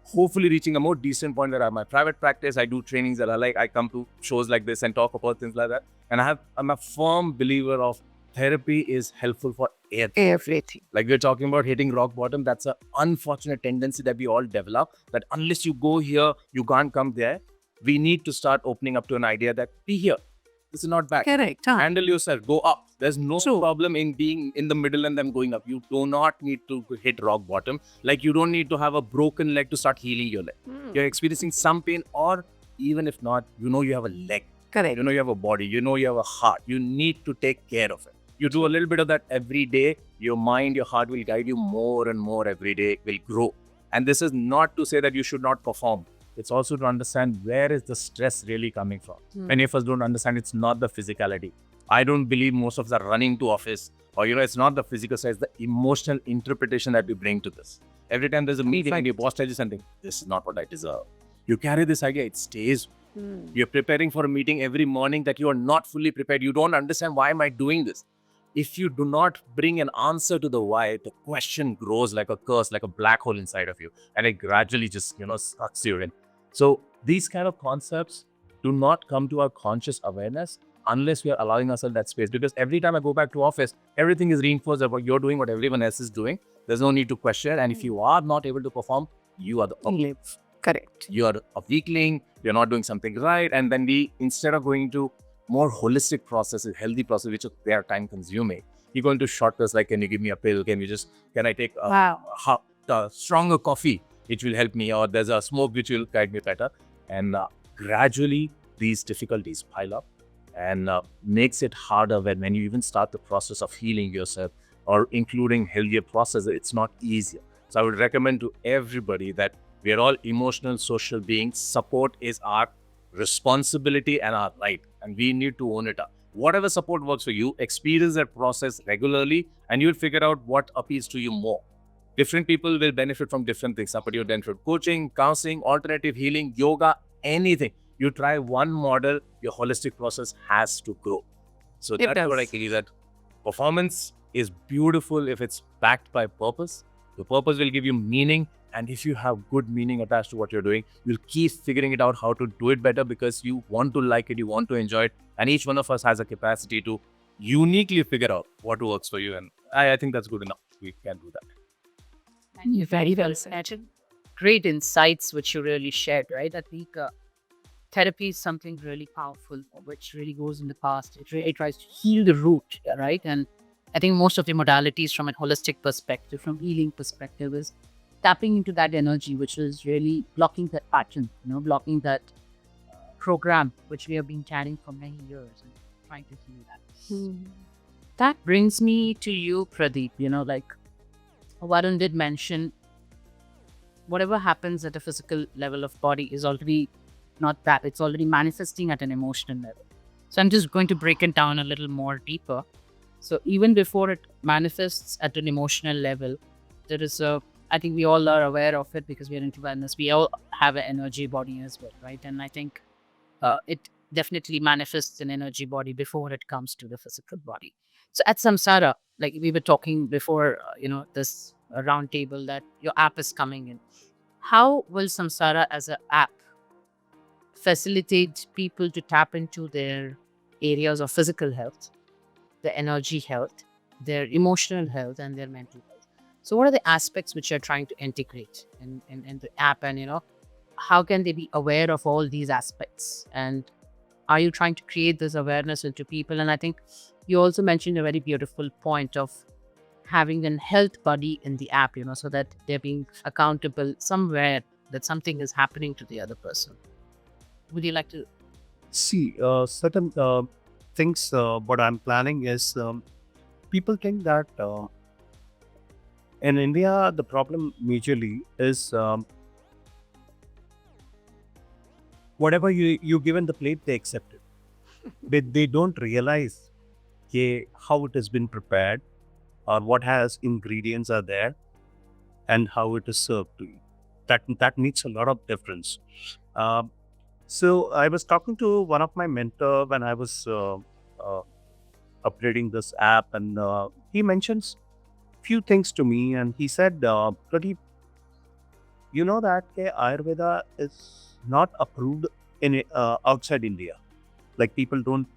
hopefully reaching a more decent point where I have my private practice. I do trainings that I like. I come to shows like this and talk about things like that. And I'm a firm believer of therapy is helpful for everything. Like we're talking about hitting rock bottom. That's an unfortunate tendency that we all develop, that unless you go here, you can't come there. We need to start opening up to an idea that be here. This is not bad. Correct. Handle yourself. Go up. There's no problem in being in the middle and then going up. You do not need to hit rock bottom. Like you don't need to have a broken leg to start healing your leg. You're experiencing some pain, or even if not, you know you have a leg. Correct. You know you have a body. You know you have a heart. You need to take care of it. You do a little bit of that every day. Your mind, your heart will guide you more and more every day. It will grow. And this is not to say that you should not perform. It's also to understand where is the stress really coming from. Many of us don't understand it's not the physicality. I don't believe most of us are running to office, or it's not the physical side, it's the emotional interpretation that we bring to this. Every time there's a meeting and your boss tells you something, this is not what I deserve. You carry this idea, it stays. You're preparing for a meeting every morning that you are not fully prepared. You don't understand, why am I doing this? If you do not bring an answer to the why, the question grows like a curse, like a black hole inside of you, and it gradually just sucks you in. So these kind of concepts do not come to our conscious awareness unless we are allowing ourselves that space. Because every time I go back to office, everything is reinforced that what you're doing, what everyone else is doing. There's no need to question. And if you are not able to perform, you are the problem. Correct. You are a weakling. You're not doing something right. And then instead of going to more holistic processes, healthy processes, which they are time consuming, you go into shortcuts like, can you give me a pill? Can I take a stronger coffee, which will help me? Or there's a smoke which will guide me better. And gradually, these difficulties pile up and makes it harder when you even start the process of healing yourself or including healthier processes. It's not easier. So I would recommend to everybody that we are all emotional, social beings. Support is our responsibility and our right, and we need to own it up. Whatever support works for you, experience that process regularly, and you'll figure out what appeals to you more. Different people will benefit from different things. Somebody will benefit from coaching, counseling, alternative healing, yoga, anything. You try one model, your holistic process has to grow. So that's what I believe, that performance is beautiful if it's backed by purpose. The purpose will give you meaning. And if you have good meaning attached to what you're doing, you'll keep figuring it out how to do it better because you want to like it, you want to enjoy it. And each one of us has a capacity to uniquely figure out what works for you. And I think that's good enough. We can do that. You're very well said. Great insights, which you really shared, right? I think therapy is something really powerful, which really goes in the past. It really tries to heal the root, right? And I think most of the modalities from a holistic perspective, from healing perspective, is tapping into that energy, which is really blocking that pattern, blocking that program, which we have been carrying for many years and trying to heal that. That brings me to you, Pradeep. Like Varun did mention, whatever happens at a physical level of body is already not that. It's already manifesting at an emotional level. So I'm just going to break it down a little more deeper. So even before it manifests at an emotional level, there is I think we all are aware of it because we are into wellness. We all have an energy body as well, right? And I think it definitely manifests an energy body before it comes to the physical body. So at Samsara, like we were talking before, this round table, that your app is coming in. How will Samsara as an app facilitate people to tap into their areas of physical health, their energy health, their emotional health, and their mental health. So, what are the aspects which you're trying to integrate in the app, and how can they be aware of all these aspects? And are you trying to create this awareness into people? And I think you also mentioned a very beautiful point of having a health buddy in the app, so that they're being accountable somewhere that something is happening to the other person. Would you like to? See, certain things, what I'm planning is people think that in India, the problem majorly is whatever you give in the plate, they accept it. They don't realize how it has been prepared or what has ingredients are there and how it is served to you. That needs a lot of difference. So I was talking to one of my mentor when I was uh, upgrading this app, and he mentions few things to me, and he said, Pradeep, you know that Ayurveda is not approved in outside India. Like people don't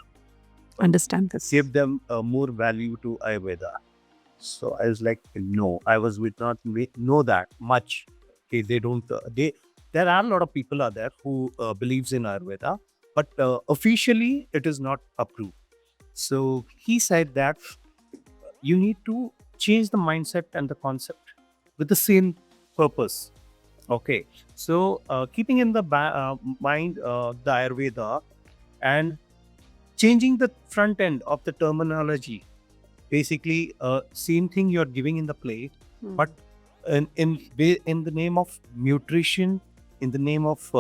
Understand this. give them more value to Ayurveda. So I was like, no, I was with not know that much. Okay, they don't. There are a lot of people out there who believes in Ayurveda, but officially it is not approved. So he said that you need to change the mindset and the concept with the same purpose. Okay, so keeping in the mind the Ayurveda and changing the front end of the terminology. Basically, same thing you're giving in the plate, but in the name of nutrition, in the name of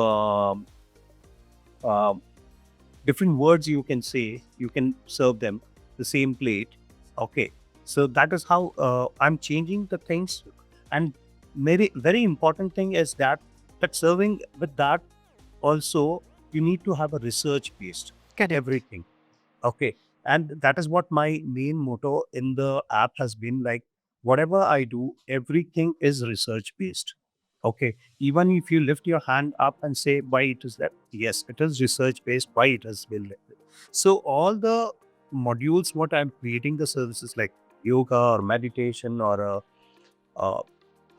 uh, different words you can say, you can serve them the same plate. Okay, so that is how I'm changing the things. And very important thing is that serving with that also you need to have a research based Correct. everything. Okay. And that is what my main motto in the app has been, like, whatever I do, everything is research based. Okay. Even if you lift your hand up and say why it is that, yes, it is research based, why it has been like that. So all the modules, what I'm creating the services like yoga or meditation or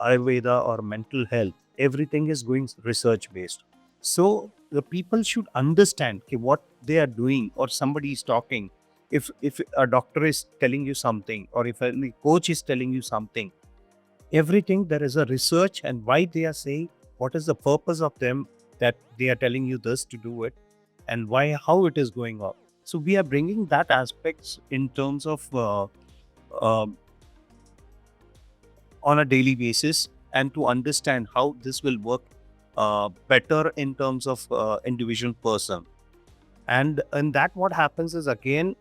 Ayurveda or mental health, everything is going research based. So the people should understand what they are doing, or somebody is talking. If a doctor is telling you something, or if a coach is telling you something, everything there is a research, and why they are saying, what is the purpose of them that they are telling you this to do it, and why, how it is going on. So we are bringing that aspects in terms of uh, on a daily basis, and to understand how this will work better in terms of individual person. And that what happens is, again,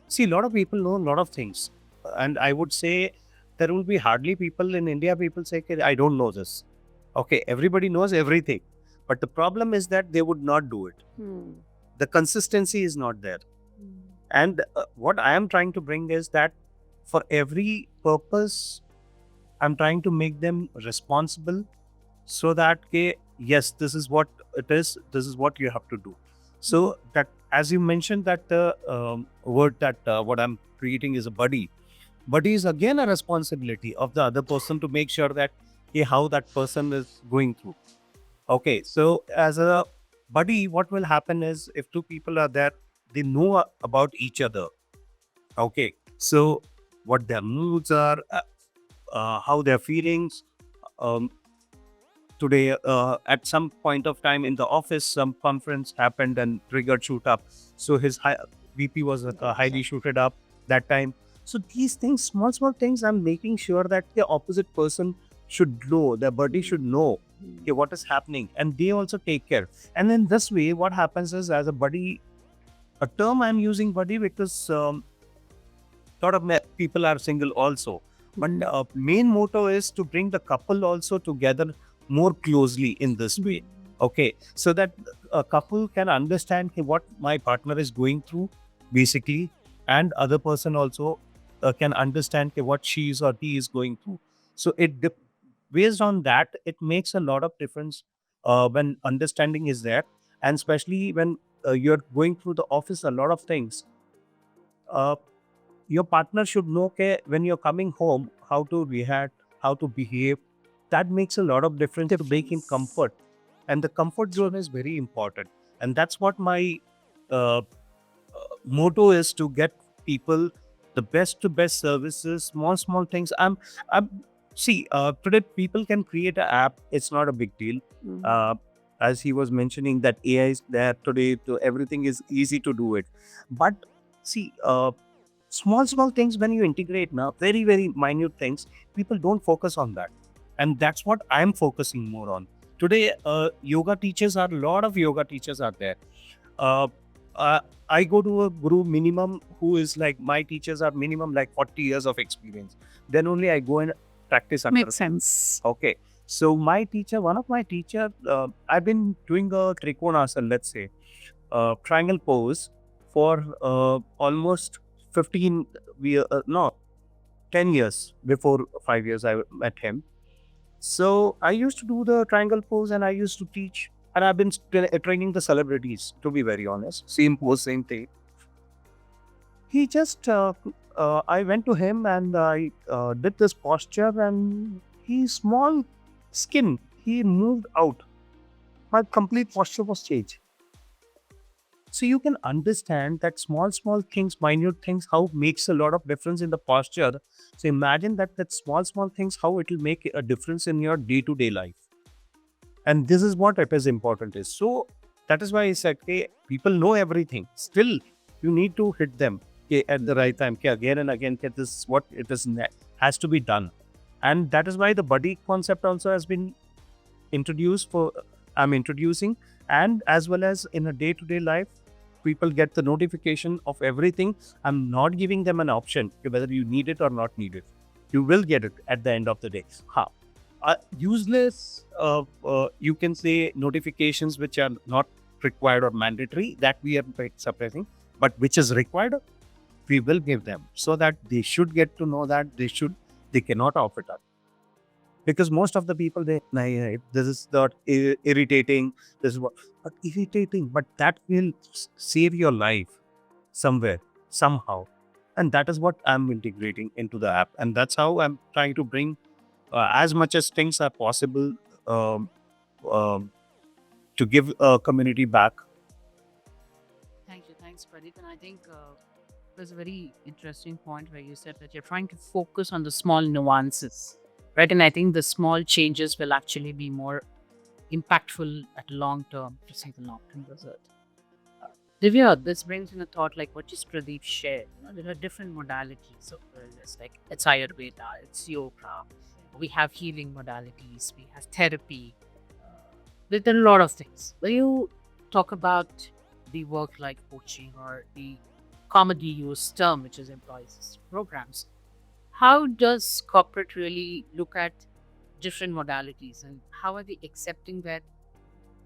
see, a lot of people know a lot of things, and I would say there will be hardly people in India, people say, "Okay, I don't know this." Okay, everybody knows everything, but the problem is that they would not do it. The consistency is not there. And what I am trying to bring is that for every purpose, I'm trying to make them responsible, so that, okay, yes, this is what it is, this is what you have to do. So that, as you mentioned, that the word that what I'm creating is a buddy. Buddy is again a responsibility of the other person to make sure that, okay, how that person is going through. Okay, so as a buddy, what will happen is, if two people are there, they know about each other. Okay, so what their moods are, how their feelings. Um, Today, at some point of time in the office, some conference happened and triggered shoot up. So his VP was highly shooted up that time. So these things, small things, I'm making sure that the opposite person should know, their buddy should know, okay, what is happening, and they also take care. And then this way, what happens is, as a buddy, a term I'm using buddy because lot of people are single also. But main motto is to bring the couple also together more closely in this way. Okay, so that a couple can understand what my partner is going through, basically, and other person also can understand what she is or he is going through. So based on that, it makes a lot of difference when understanding is there. And especially when you're going through the office, a lot of things, uh, your partner should know when you're coming home, how to react, how to behave. That makes a lot of difference to make him comfort. And the comfort zone is very important. And that's what my uh, motto is, to get people the best to best services, small things. I'm see today people can create an app. It's not a big deal. uh, as he was mentioning that AI is there today, to everything is easy to do it. But see, small things, when you integrate now, very minute things, people don't focus on that. And that's what I'm focusing more on today. Yoga teachers are, a lot of yoga teachers are there. uh, uh, I go to a guru minimum who is like, my teachers are minimum like 40 years of experience. Then only I go and practice. Makes sense. Okay. So my teacher, one of my teacher, I've been doing a trikonasana, let's say, triangle pose for almost 15, no, 10 years. Before 5 years, I met him. So I used to do the triangle pose and I used to teach. And I've been training the celebrities, to be very honest. Same pose, same thing. He just, I went to him and I did this posture, and he, small skin, he moved out. My complete posture was changed. So you can understand that small things, minute things, how makes a lot of difference in the posture. So imagine that small things, how it will make a difference in your day-to-day life. And this is what it is important is. So that is why I said, okay, people know everything. Still, you need to hit them at the right time. Again and again, this is what it is has to be done. And that is why the buddy concept also has been introduced for, I'm introducing. And as well as in a day-to-day life, people get the notification of everything. I'm not giving them an option whether you need it or not need it. You will get it at the end of the day. Useless, you can say, notifications which are not required or mandatory, that we are suppressing, but which is required, we will give them, so that they should get to know that they cannot opt it up. Because most of the people, "Nahi, this is not irritating, this is what," but irritating, but that will save your life somewhere, somehow. And that is what I'm integrating into the app. And that's how I'm trying to bring as much as things are possible, um, um, to give a community back. Thank you. Thanks, Pradeep. And I think there's a very interesting point where you said that you're trying to focus on the small nuances, right? And I think the small changes will actually be more impactful at long term, to see the long term result. Divya, this brings in a thought like what just Pradeep shared. There are different modalities of wellness, like it's Ayurveda, it's yoga. We have healing modalities, we have therapy. There are a lot of things. When you talk about the work like coaching or the commonly used term, which is employee assistance programs, how does corporate really look at different modalities, and how are they accepting that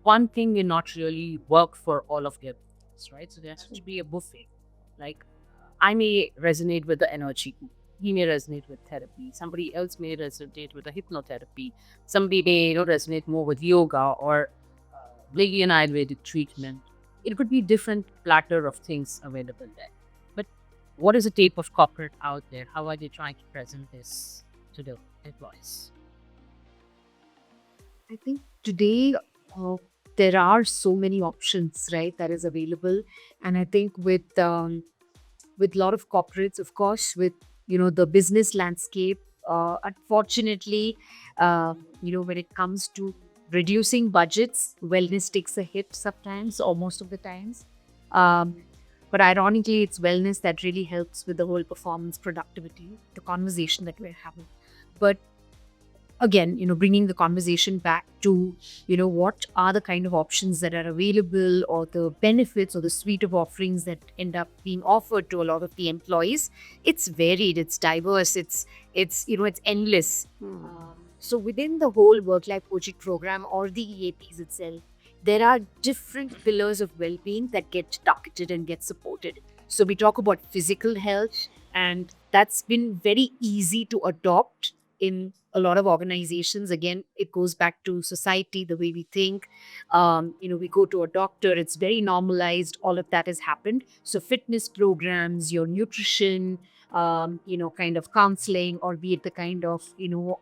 one thing may not really work for all of their business, right? So there has to be a buffet. Like I may resonate with the energy, he may resonate with therapy, somebody else may resonate with the hypnotherapy, somebody may resonate more with yoga or maybe an Ayurvedic treatment. It could be different platter of things available there. But what is the tape of corporate out there? How are they trying to present this to the employees? I think today there are so many options, right, that is available. And I think with a lot of corporates, of course, with the business landscape, unfortunately, when it comes to reducing budgets, wellness takes a hit sometimes, or most of the times. But ironically, it's wellness that really helps with the whole performance, productivity, the conversation that we're having. But again, bringing the conversation back to, what are the kind of options that are available, or the benefits or the suite of offerings that end up being offered to a lot of the employees. It's varied, it's diverse, it's endless. So within the whole work-life coaching program or the EAPs itself, there are different pillars of well-being that get targeted and get supported. So we talk about physical health, and that's been very easy to adopt in a lot of organizations, again, it goes back to society, the way we think. We go to a doctor, it's very normalized. All of that has happened. So fitness programs, your nutrition, kind of counseling, or be it the kind of,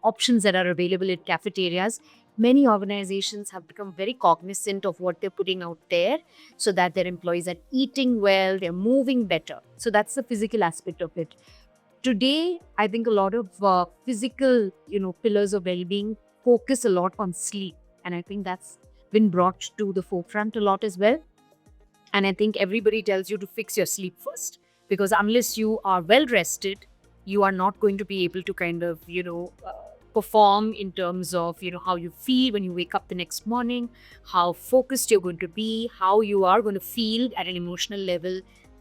options that are available at cafeterias. Many organizations have become very cognizant of what they're putting out there so that their employees are eating well, they're moving better. So that's the physical aspect of it. Today, I think a lot of physical, pillars of well-being focus a lot on sleep. And I think that's been brought to the forefront a lot as well. And I think everybody tells you to fix your sleep first, because unless you are well rested, you are not going to be able to kind of, perform in terms of, how you feel when you wake up the next morning, how focused you're going to be, how you are going to feel at an emotional level,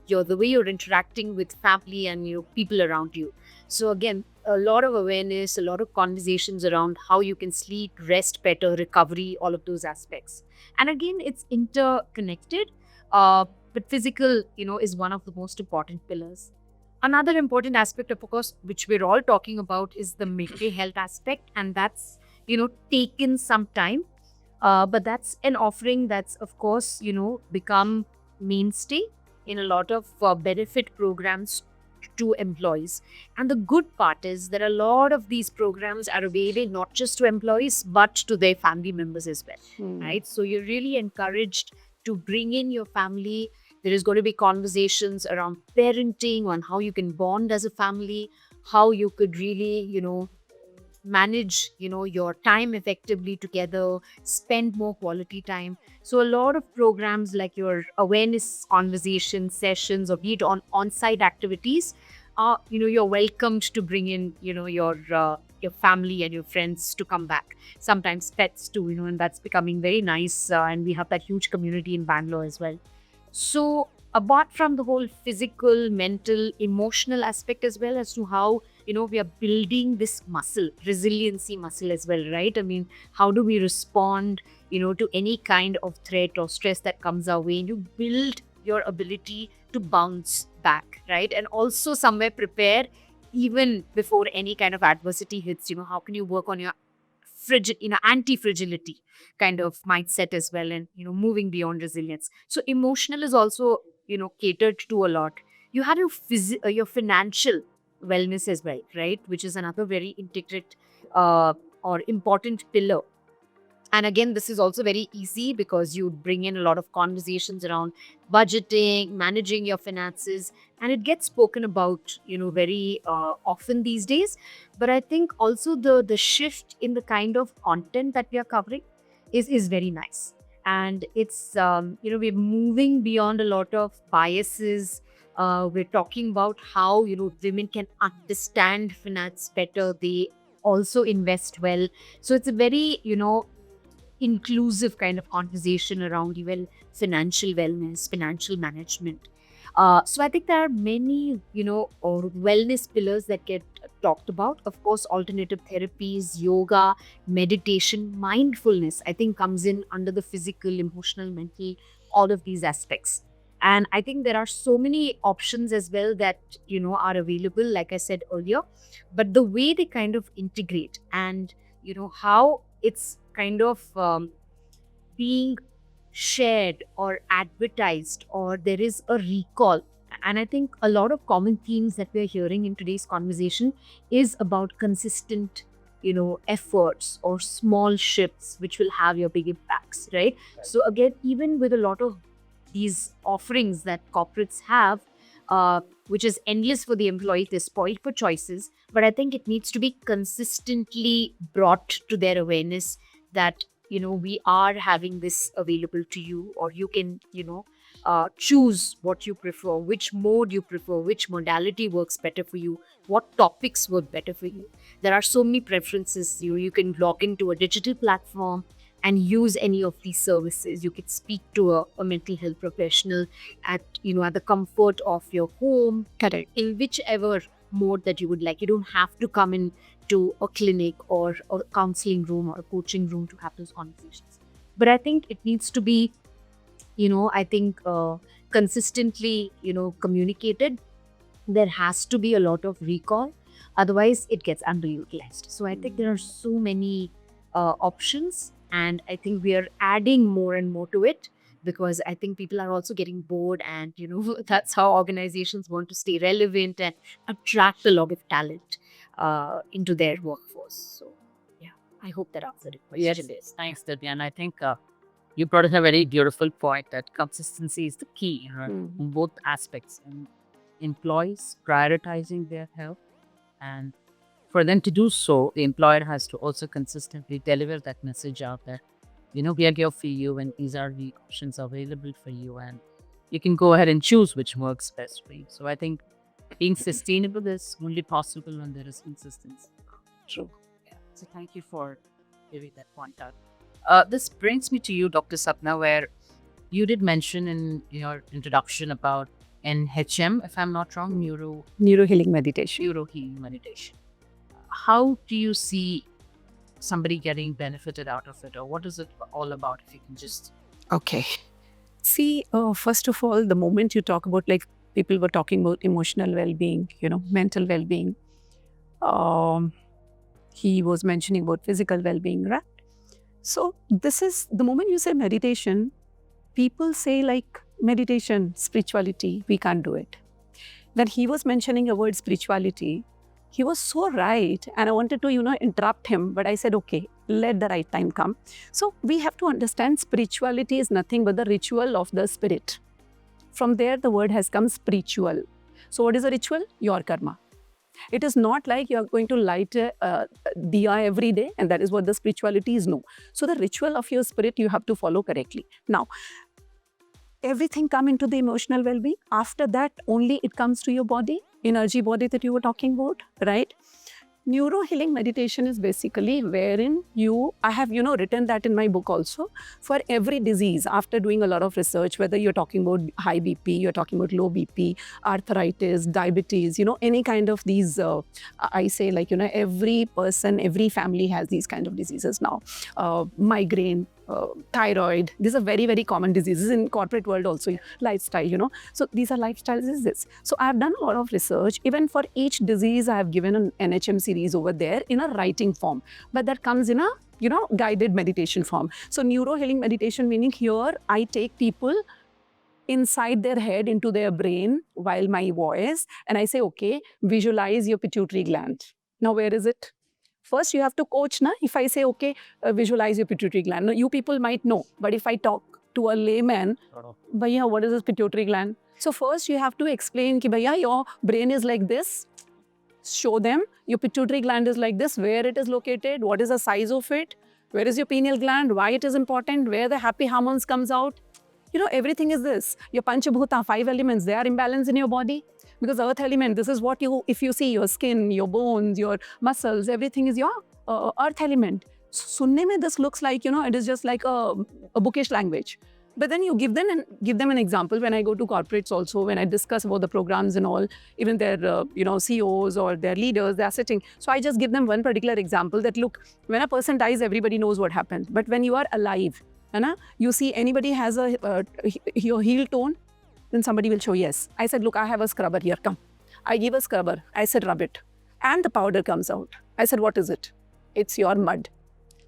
the way you're interacting with family and people around you. So again, a lot of awareness, a lot of conversations around how you can sleep, rest better, recovery, all of those aspects. And again, it's interconnected. But physical, is one of the most important pillars. Another important aspect, of course, which we're all talking about, is the mental health aspect, and that's taken some time. But that's an offering that's, of course, become mainstay in a lot of benefit programs to employees. And the good part is that a lot of these programs are available not just to employees but to their family members as well, right? So you're really encouraged to bring in your family. There is going to be conversations around parenting, on how you can bond as a family, how you could really, manage, your time effectively together, spend more quality time. So a lot of programs like your awareness conversation sessions, or be it on-site activities, you're welcomed to bring in, your family and your friends to come back. Sometimes pets too, and that's becoming very nice. And we have that huge community in Bangalore as well. So apart from the whole physical, mental, emotional aspect, as well as to how, we are building this muscle, resiliency muscle as well, right? I mean, how do we respond, to any kind of threat or stress that comes our way? And you build your ability to bounce back, right? And also somewhere prepare even before any kind of adversity hits. How can you work on your anti-fragility kind of mindset as well, and moving beyond resilience. So emotional is also catered to a lot. You have your financial wellness as well, right, which is another very integrate or important pillar. And again, this is also very easy because you bring in a lot of conversations around budgeting, managing your finances, and it gets spoken about, very often these days. But I think also the shift in the kind of content that we are covering is very nice. And it's, we're moving beyond a lot of biases. We're talking about how, women can understand finance better. They also invest well. So it's a very, inclusive kind of conversation around even financial wellness, financial management. So I think there are many, or wellness pillars that get talked about. Of course, alternative therapies, yoga, meditation, mindfulness, I think comes in under the physical, emotional, mental, all of these aspects. And I think there are so many options as well that, are available, like I said earlier. But the way they kind of integrate and, how it's kind of being shared or advertised, or there is a recall. And I think a lot of common themes that we're hearing in today's conversation is about consistent, efforts or small shifts which will have your big impacts, right? So again, even with a lot of these offerings that corporates have, which is endless for the employee, they're spoiled for choices. But I think it needs to be consistently brought to their awareness that, we are having this available to you, or you can, choose what you prefer, which mode you prefer, which modality works better for you, what topics work better for you. There are so many preferences. You can log into a digital platform and use any of these services. You can speak to a mental health professional at, at the comfort of your home. Correct. In whichever mode that you would like. You don't have to come in to a clinic or a counseling room or a coaching room to have those conversations. But I think it needs to be, consistently, communicated. There has to be a lot of recall. Otherwise, it gets underutilized. So I think there are so many options, and I think we are adding more and more to it, because I think people are also getting bored, and that's how organizations want to stay relevant and attract a lot of talent into their workforce. So yeah, I hope that answered your question. Yes, thanks, Divya. And I think you brought in a very beautiful point that consistency is the key, right? In both aspects. And employees prioritizing their health, and for them to do so, the employer has to also consistently deliver that message out there. We are here for you, and these are the options available for you, and you can go ahead and choose which works best for you. So I think being sustainable is only possible when there is consistency. True. Yeah. So thank you for giving that point out. This brings me to you, Dr. Sapna, where you did mention in your introduction about NHM, if I'm not wrong, neuro Healing meditation. healing meditation. How do you see somebody getting benefited out of it, or what is it all about? If you can just Okay. See, first of all, the moment you talk about, like, people were talking about emotional well-being, mental well-being. He was mentioning about physical well-being, right? So this is the moment you say meditation, people say like meditation, spirituality, we can't do it. When he was mentioning a word spirituality, he was so right, and I wanted to, interrupt him, but I said, okay, let the right time come. So we have to understand spirituality is nothing but the ritual of the spirit. From there, the word has come spiritual. So what is a ritual? Your karma. It is not like you are going to light a diya every day, and that is what the spirituality is. No. So the ritual of your spirit, you have to follow correctly. Now, everything come into the emotional well-being. After that, only it comes to your body, energy body that you were talking about, right? Neuro healing meditation is basically wherein I have, written that in my book also. For every disease, after doing a lot of research, whether you're talking about high BP, you're talking about low BP, arthritis, diabetes, any kind of these, I say, like, every person, every family has these kind of diseases now. Migraine, thyroid, these are very, very common diseases in corporate world also, lifestyle, So these are lifestyle diseases. So I've done a lot of research. Even for each disease, I have given an NHM series over there in a writing form, but that comes in a, guided meditation form. So neuro healing meditation, meaning here I take people inside their head into their brain while my voice, and I say, okay, visualize your pituitary gland. Now, where is it? First, you have to coach, na? If I say, okay, visualize your pituitary gland. Now, you people might know, but if I talk to a layman, bhaiya, what is this pituitary gland? So first, you have to explain ki, bhaiya, your brain is like this. Show them your pituitary gland is like this, where it is located, what is the size of it, where is your pineal gland, why it is important, where the happy hormones comes out. Everything is this. Your Panchabhuta, 5 elements, they are imbalanced in your body. Because earth element, this is what if you see your skin, your bones, your muscles, everything is your earth element. Sunne mein, this looks like, it is just like a bookish language. But then you give them an example. When I go to corporates also, when I discuss about the programs and all, even their, CEOs or their leaders, they are sitting. So I just give them one particular example that, look, when a person dies, everybody knows what happened. But when you are alive, you see anybody has your heel tone, then somebody will show yes. I said, look, I have a scrubber here, come. I give a scrubber. I said, rub it. And the powder comes out. I said, what is it? It's your mud.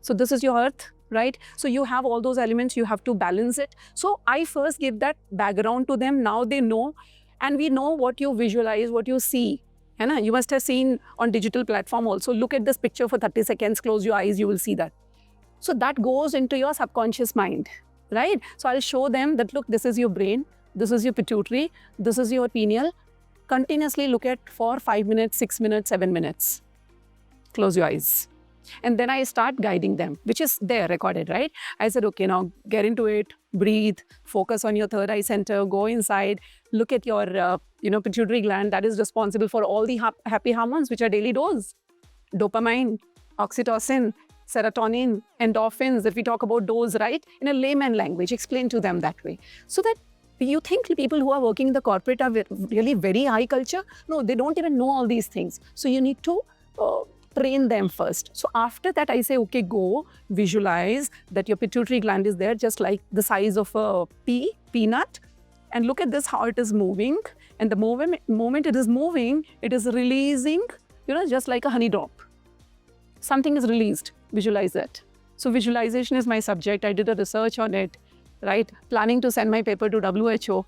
So this is your earth, right? So you have all those elements, you have to balance it. So I first give that background to them. Now they know, and we know what you visualize, what you see. You must have seen on digital platform also. Look at this picture for 30 seconds, close your eyes, you will see that. So that goes into your subconscious mind, right? So I'll show them that, look, this is your brain. This is your pituitary, this is your pineal. Continuously look at for 5 minutes, 6 minutes, 7 minutes. Close your eyes. And then I start guiding them, which is there recorded, right? I said, okay, now get into it, breathe, focus on your third eye center, go inside, look at your pituitary gland that is responsible for all the happy hormones, which are daily dose. Dopamine, oxytocin, serotonin, endorphins, if we talk about those, right? In a layman language, explain to them that way. So that you think people who are working in the corporate are really very high culture? No, they don't even know all these things. So you need to train them first. So after that, I say, okay, go visualize that your pituitary gland is there, just like the size of a peanut. And look at this, how it is moving. And the moment it is moving, it is releasing just like a honey drop. Something is released, visualize that. So visualization is my subject. I did a research on it, right? Planning to send my paper to WHO.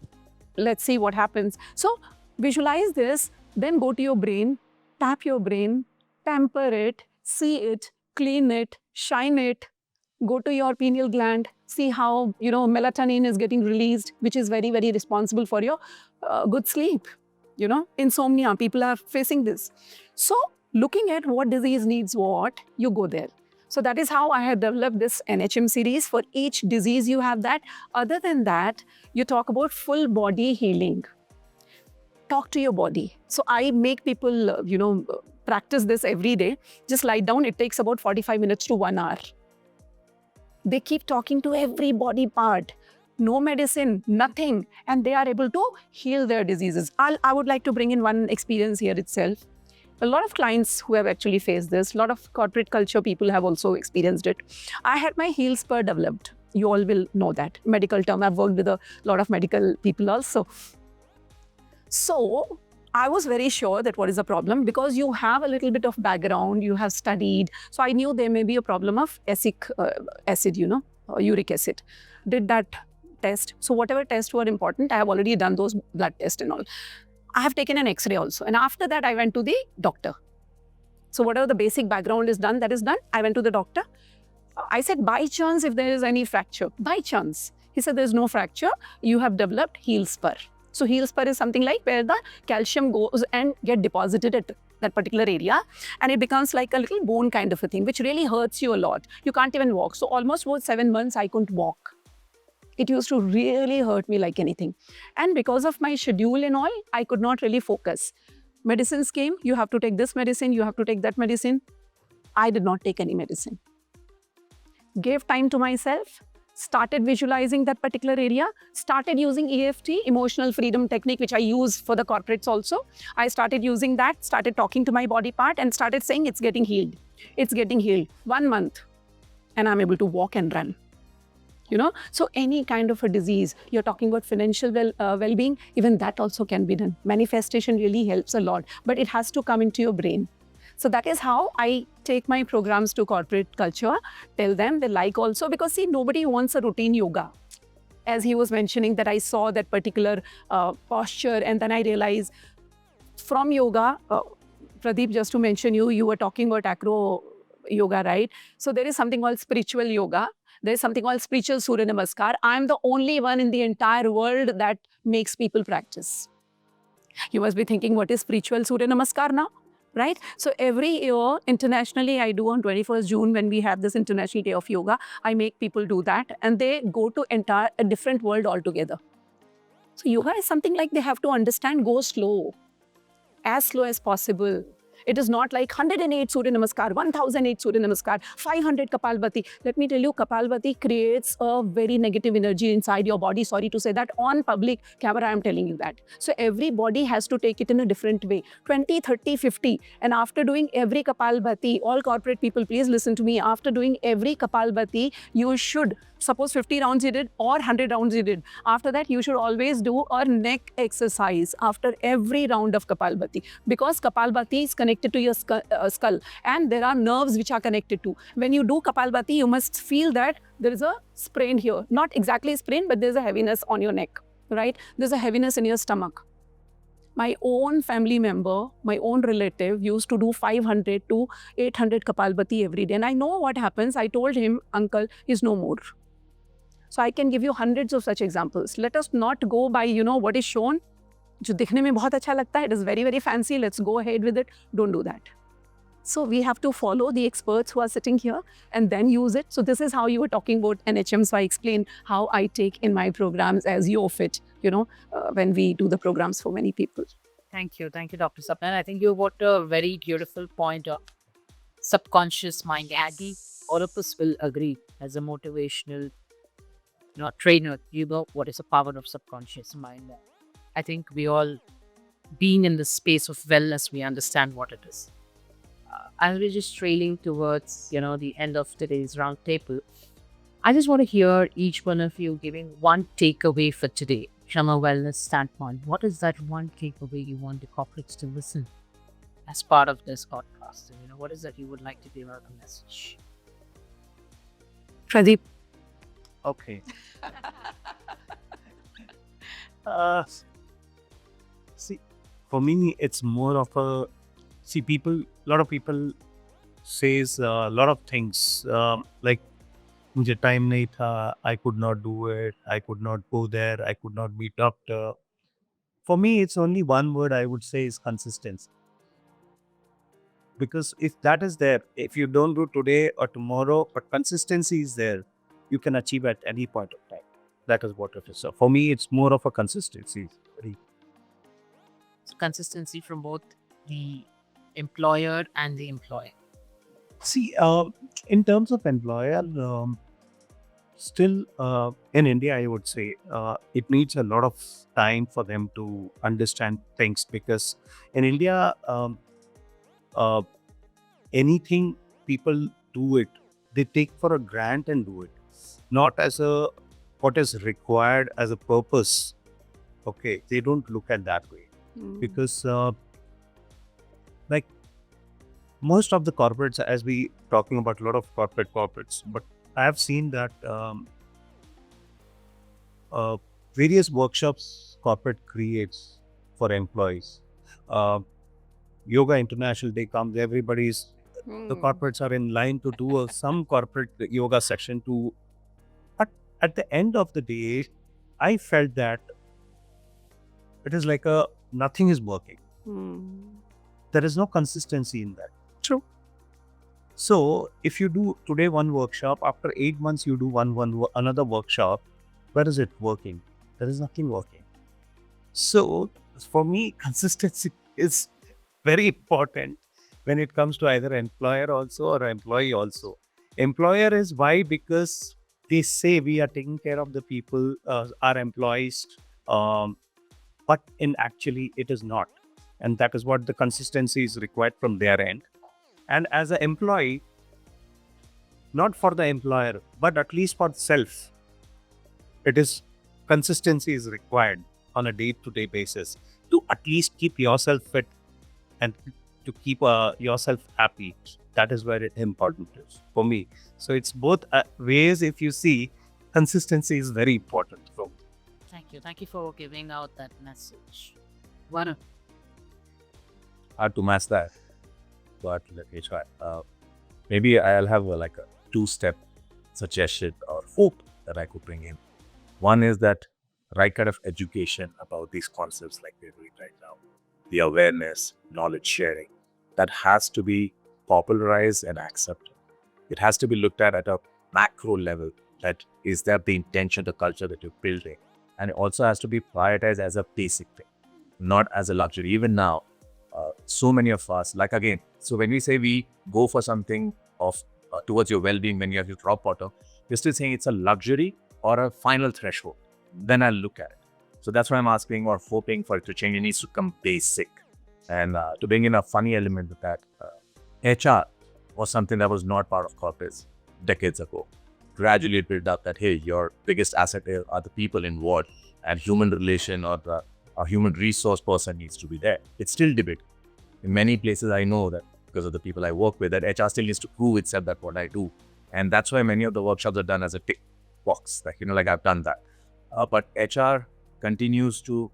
Let's see what happens. So visualize this, then go to your brain, tap your brain, pamper it, see it, clean it, shine it, go to your pineal gland, see how, melatonin is getting released, which is very, very responsible for your good sleep. Insomnia, people are facing this. So looking at what disease needs what, you go there. So that is how I have developed this NHM series. For each disease, you have that. Other than that, you talk about full body healing. Talk to your body. So I make people, practice this every day. Just lie down. It takes about 45 minutes to 1 hour. They keep talking to every body part. No medicine, nothing. And they are able to heal their diseases. I would like to bring in one experience here itself. A lot of clients who have actually faced this, a lot of corporate culture people have also experienced it. I had my heel spur developed. You all will know that medical term. I've worked with a lot of medical people also. So I was very sure that what is the problem, because you have a little bit of background, you have studied. So I knew there may be a problem of acid, uric acid. Did that test. So whatever tests were important, I have already done those blood tests and all. I have taken an X-ray also. And after that, I went to the doctor. So whatever the basic background is done, that is done. I went to the doctor. I said, by chance, if there is any fracture, by chance. He said, there's no fracture. You have developed heel spur. So heel spur is something like where the calcium goes and get deposited at that particular area. And it becomes like a little bone kind of a thing, which really hurts you a lot. You can't even walk. So almost for 7 months, I couldn't walk. It used to really hurt me like anything. And because of my schedule and all, I could not really focus. Medicines came, you have to take this medicine, you have to take that medicine. I did not take any medicine. Gave time to myself, started visualizing that particular area, started using EFT, emotional freedom technique, which I use for the corporates also. I started using that, started talking to my body part and started saying it's getting healed. It's getting healed. 1 month and I'm able to walk and run. So any kind of a disease, you're talking about financial well-being, even that also can be done. Manifestation really helps a lot, but it has to come into your brain. So that is how I take my programs to corporate culture, tell them they like also, because see, nobody wants a routine yoga. As he was mentioning that I saw that particular posture, and then I realized from yoga, Pradeep, just to mention you were talking about acro yoga, right? So there is something called spiritual yoga. There's something called spiritual Surya Namaskar. I'm the only one in the entire world that makes people practice. You must be thinking, what is spiritual Surya Namaskar now? Right? So every year, internationally, I do on 21st June when we have this International Day of Yoga, I make people do that and they go to a different world altogether. So yoga is something like they have to understand, go slow as possible. It is not like 108 Surya Namaskar, 1008 Surya Namaskar, 500 Kapalbhati. Let me tell you, Kapalbhati creates a very negative energy inside your body. Sorry to say that on public camera, I am telling you that. So every body has to take it in a different way. 20, 30, 50. And after doing every Kapalbhati, all corporate people, please listen to me. After doing every Kapalbhati, you should, suppose 50 rounds you did or 100 rounds you did. After that, you should always do a neck exercise after every round of Kapalbhati, because Kapalbhati is connected to your skull and there are nerves which are connected to. When you do Kapalbhati, you must feel that there is a sprain here. Not exactly a sprain, but there's a heaviness on your neck, right? There's a heaviness in your stomach. My own family member, my own relative used to do 500 to 800 Kapalbhati every day. And I know what happens. I told him, uncle, is no more. So I can give you hundreds of such examples. Let us not go by, what is shown. जो दिखने में बहुत अच्छा लगता है, it is very, very fancy. Let's go ahead with it. Don't do that. So we have to follow the experts who are sitting here and then use it. So this is how you were talking about NHM. So I explained how I take in my programs as Yo.Fit, when we do the programs for many people. Thank you, Dr. Sapna. I think you brought a very beautiful point of subconscious mind. Aggie, all of us will agree as a motivational trainer, what is the power of subconscious mind. I think we all, being in the space of wellness, we understand what it is. As we're just trailing towards, the end of today's roundtable, I just want to hear each one of you giving one takeaway for today from a wellness standpoint. What is that one takeaway you want the corporates to listen as part of this podcast? You know, what is that you would like to give out a message? Pradeep. Okay. Uh, see, for me, it's more of a a lot of people says a lot of things like मुझे time नहीं था, I could not do it, I could not go there, I could not be doctor. For me, it's only one word I would say is consistency. Because if that is there, if you don't do today or tomorrow, but consistency is there, you can achieve at any point of time. That is what it is. So for me, it's more of a consistency. So consistency from both the employer and the employee. See, in terms of employer, still in India, I would say it needs a lot of time for them to understand things, because in India, anything people do it, they take for a grant and do it, not as a what is required as a purpose. Okay, they don't look at that way, because like most of the corporates, as we talking about a lot of corporates, but I have seen that various workshops corporate creates for employees. Yoga International Day comes, everybody's the corporates are in line to do some corporate yoga session to. But at the end of the day, I felt that it is like nothing is working. There is no consistency in that. True. So if you do today one workshop, after 8 months you do another workshop, where is it working? There is nothing working. So for me, consistency is very important when it comes to either employer also or employee also. Employer is why? Because they say we are taking care of the people, our employees, but in actually it is not. And that is what the consistency is required from their end. And as an employee, not for the employer, but at least for self, it is consistency is required on a day-to-day basis to at least keep yourself fit and to keep yourself happy. That is where it important is for me. So it's both ways. If you see, consistency is very important. So Thank you for giving out that message. Varun. Hard to match that, but let me try. Maybe I'll have like a 2-step suggestion or hope that I could bring in. One is that right kind of education about these concepts like we're doing right now, the awareness, knowledge sharing, that has to be popularized and accepted. It has to be looked at a macro level. That is that the intention, the culture that you're building, and it also has to be prioritized as a basic thing, not as a luxury. Even now, so many of us, like again, so when we say we go for something of towards your well-being when you have your rock bottom, we're still saying it's a luxury or a final threshold. Then I'll look at it. So that's why I'm asking or hoping for it to change. It needs to come basic. And to bring in a funny element with that, HR was something that was not part of corporates decades ago. Gradually it built up that, hey, your biggest asset are the people involved, and human relation or a human resource person needs to be there. It's still debate. In many places, I know that because of the people I work with, that HR still needs to prove itself that what I do. And that's why many of the workshops are done as a tick box, like I've done that. But HR continues to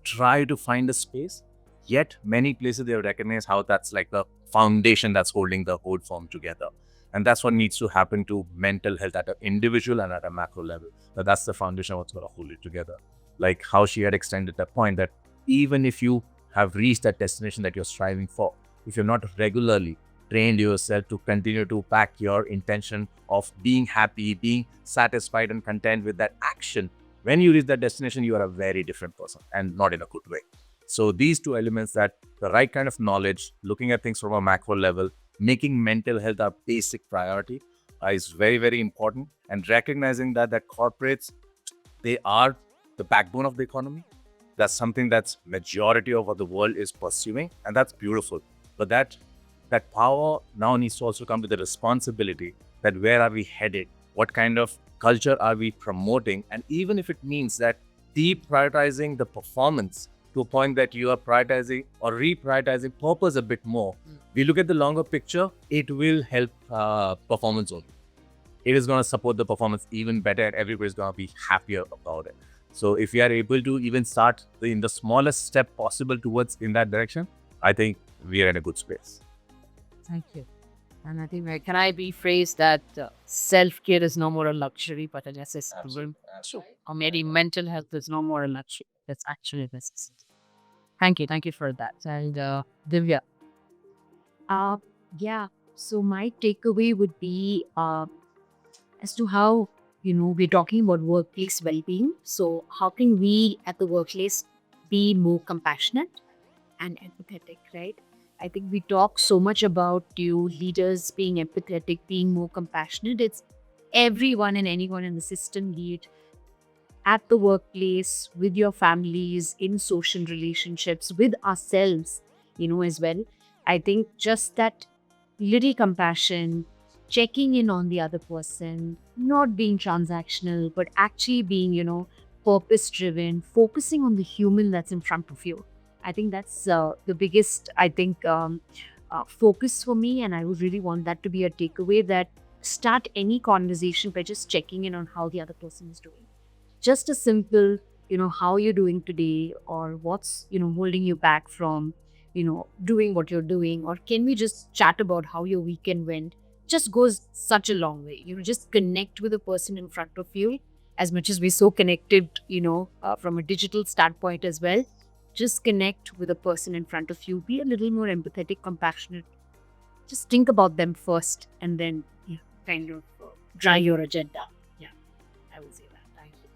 try to find a space, yet many places they recognize how that's like the foundation that's holding the whole firm together. And that's what needs to happen to mental health at an individual and at a macro level. That's the foundation of what's going to hold it together. Like how she had extended that point that even if you have reached that destination that you're striving for, if you're not regularly trained yourself to continue to pack your intention of being happy, being satisfied and content with that action, when you reach that destination, you are a very different person and not in a good way. So these two elements, that the right kind of knowledge, looking at things from a macro level, making mental health a basic priority is very, very important. And recognizing that corporates, they are the backbone of the economy. That's something that's majority of what the world is pursuing, and that's beautiful. But that power now needs to also come with the responsibility that where are we headed? What kind of culture are we promoting? And even if it means that deprioritizing the performance to a point that you are prioritizing or reprioritizing purpose a bit more, we look at the longer picture, it will help performance only. It is going to support the performance even better and everybody's going to be happier about it. So if we are able to even start in the smallest step possible towards in that direction, I think we are in a good space. Thank you. And I think, can I rephrase that self-care is no more a luxury, but a necessity? Or maybe mental health is no more a luxury. That's actually a necessity. Thank you. Thank you for that. And Divya. Yeah. So my takeaway would be as to how, we're talking about workplace well-being. So how can we at the workplace be more compassionate and empathetic, right? I think we talk so much about leaders being empathetic, being more compassionate. It's everyone and anyone in the system, be it at the workplace, with your families, in social relationships, with ourselves, as well. I think just that little compassion, checking in on the other person, not being transactional, but actually being, purpose driven, focusing on the human that's in front of you. I think that's the biggest, focus for me. And I would really want that to be a takeaway, that start any conversation by just checking in on how the other person is doing. Just a simple, how you're doing today, or what's, holding you back from, doing what you're doing, or can we just chat about how your weekend went, just goes such a long way. Just connect with the person in front of you as much as we're so connected, from a digital standpoint as well. Just connect with the person in front of you. Be a little more empathetic, compassionate. Just think about them first and then kind of drive your agenda. Yeah, I would say that. Thank you.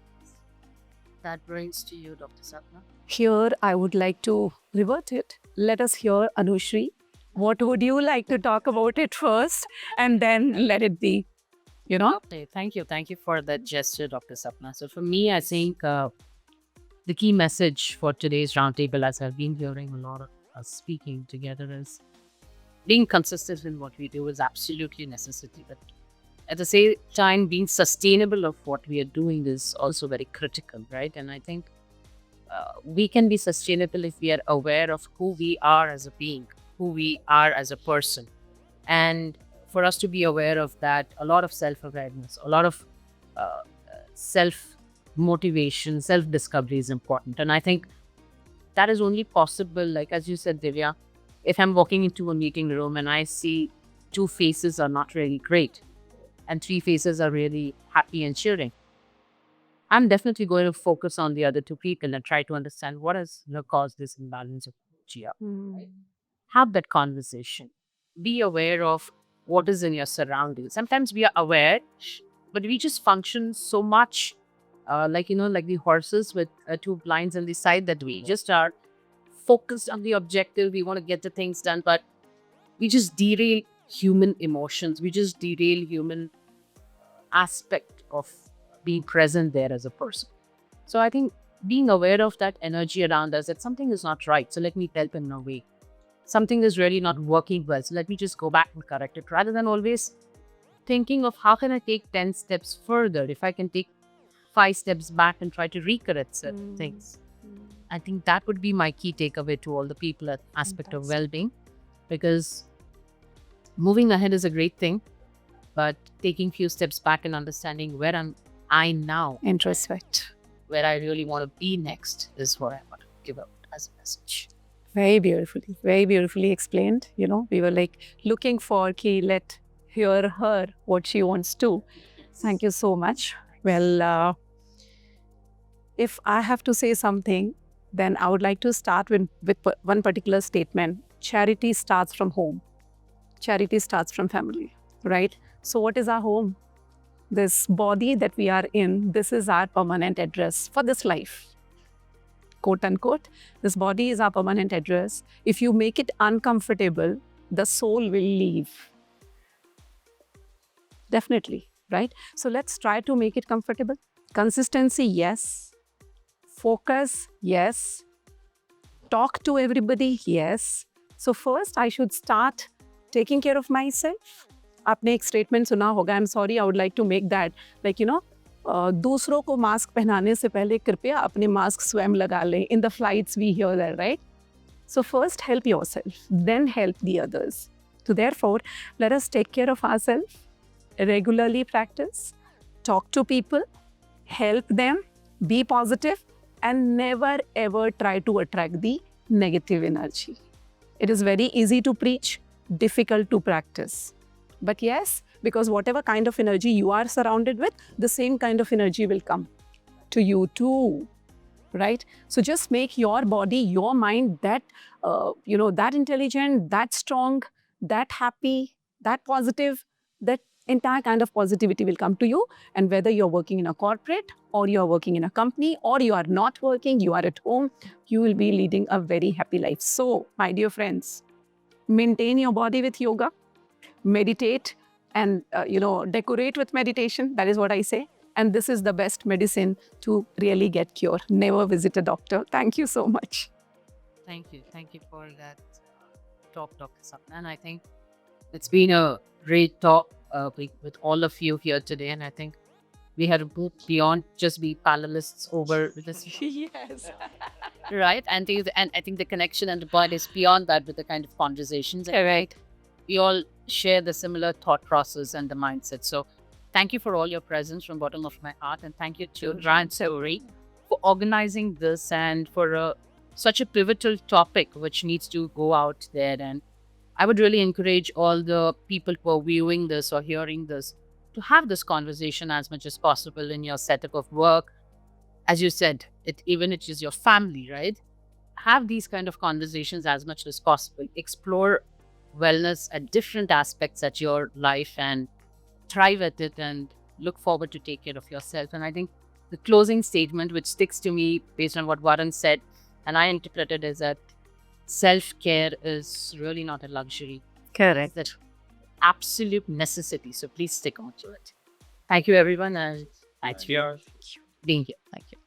That brings to you, Dr. Sapna. Here, I would like to revert it. Let us hear Anushree. What would you like to talk about it first, and then let it be, Okay, thank you. Thank you for that gesture, Dr. Sapna. So for me, I think the key message for today's roundtable, as I've been hearing a lot of us speaking together, is being consistent in what we do is absolutely necessity. But at the same time, being sustainable of what we are doing is also very critical, right? And I think we can be sustainable if we are aware of who we are as a being, who we are as a person. And for us to be aware of that, a lot of self-awareness, a lot of self-motivation, self-discovery is important. And I think that is only possible, like as you said, Divya, if I'm walking into a meeting room and I see 2 faces are not really great and 3 faces are really happy and cheering, I'm definitely going to focus on the other 2 people and try to understand what has caused this imbalance of energy up. Have that conversation. Be aware of what is in your surroundings. Sometimes we are aware, but we just function so much like the horses with 2 blinds on the side, that we just are focused on the objective. We want to get the things done, but we just derail human emotions. We just derail human aspect of being present there as a person. So I think being aware of that energy around us, that something is not right, so let me help in a way. Something is really not working well, so let me just go back and correct it, rather than always thinking of how can I take 10 steps further, if I can take 5 steps back and try to recorrect certain things. I think that would be my key takeaway to all the people at aspect of well-being, because moving ahead is a great thing, but taking few steps back and understanding where am I now, introspect. where I really want to be next, is what I want to give out as a message. Very beautifully explained. We were like looking for let hear her what she wants to. Thank you so much. Well, if I have to say something, then I would like to start with one particular statement. Charity starts from home. Charity starts from family, right? So what is our home? This body that we are in, this is our permanent address for this life. Quote unquote, this body is our permanent address. If you make it uncomfortable, the soul will leave. Definitely, right? So let's try to make it comfortable. Consistency, yes. Focus, yes. Talk to everybody, yes. So first, I should start taking care of myself. आपने एक statement सुना होगा, I'm sorry, I would like to make that. दूसरों को mask पहनाने से पहले कृपया अपने मास्क स्वयं लगा लें. In the flights we hear that, right? So first help yourself, then help the others. So therefore, let us take care of ourselves, regularly practice, talk to people, help them, be positive, and never ever try to attract the negative energy. It is very easy to preach, difficult to practice. But yes, because whatever kind of energy you are surrounded with, the same kind of energy will come to you too, right? So just make your body, your mind that, that intelligent, that strong, that happy, that positive, that entire kind of positivity will come to you. And whether you're working in a corporate or you're working in a company or you are not working, you are at home, you will be leading a very happy life. So, my dear friends, maintain your body with yoga, meditate, and decorate with meditation. That is what I say. And this is the best medicine to really get cure. Never visit a doctor. Thank you so much. Thank you for that talk, Dr. Sapna. And I think it's been a great talk with all of you here today. And I think we had to go beyond just be panelists over this. Yes. Right? And I think the connection and the point is beyond that with the kind of conversations. Correct. We all share the similar thought process and the mindset. So thank you for all your presence from bottom of my heart. And thank you to BrandStory for organizing this and for such a pivotal topic which needs to go out there. And I would really encourage all the people who are viewing this or hearing this to have this conversation as much as possible in your setup of work. As you said, even it is your family, right? Have these kind of conversations as much as possible. Explore wellness at different aspects at your life and thrive at it and look forward to take care of yourself. And I think the closing statement, which sticks to me based on what Varun said, and I interpreted is that self-care is really not a luxury. Correct. It's that absolute necessity. So please stick on to it. Thank you, everyone. And thanks for being here. Thank you.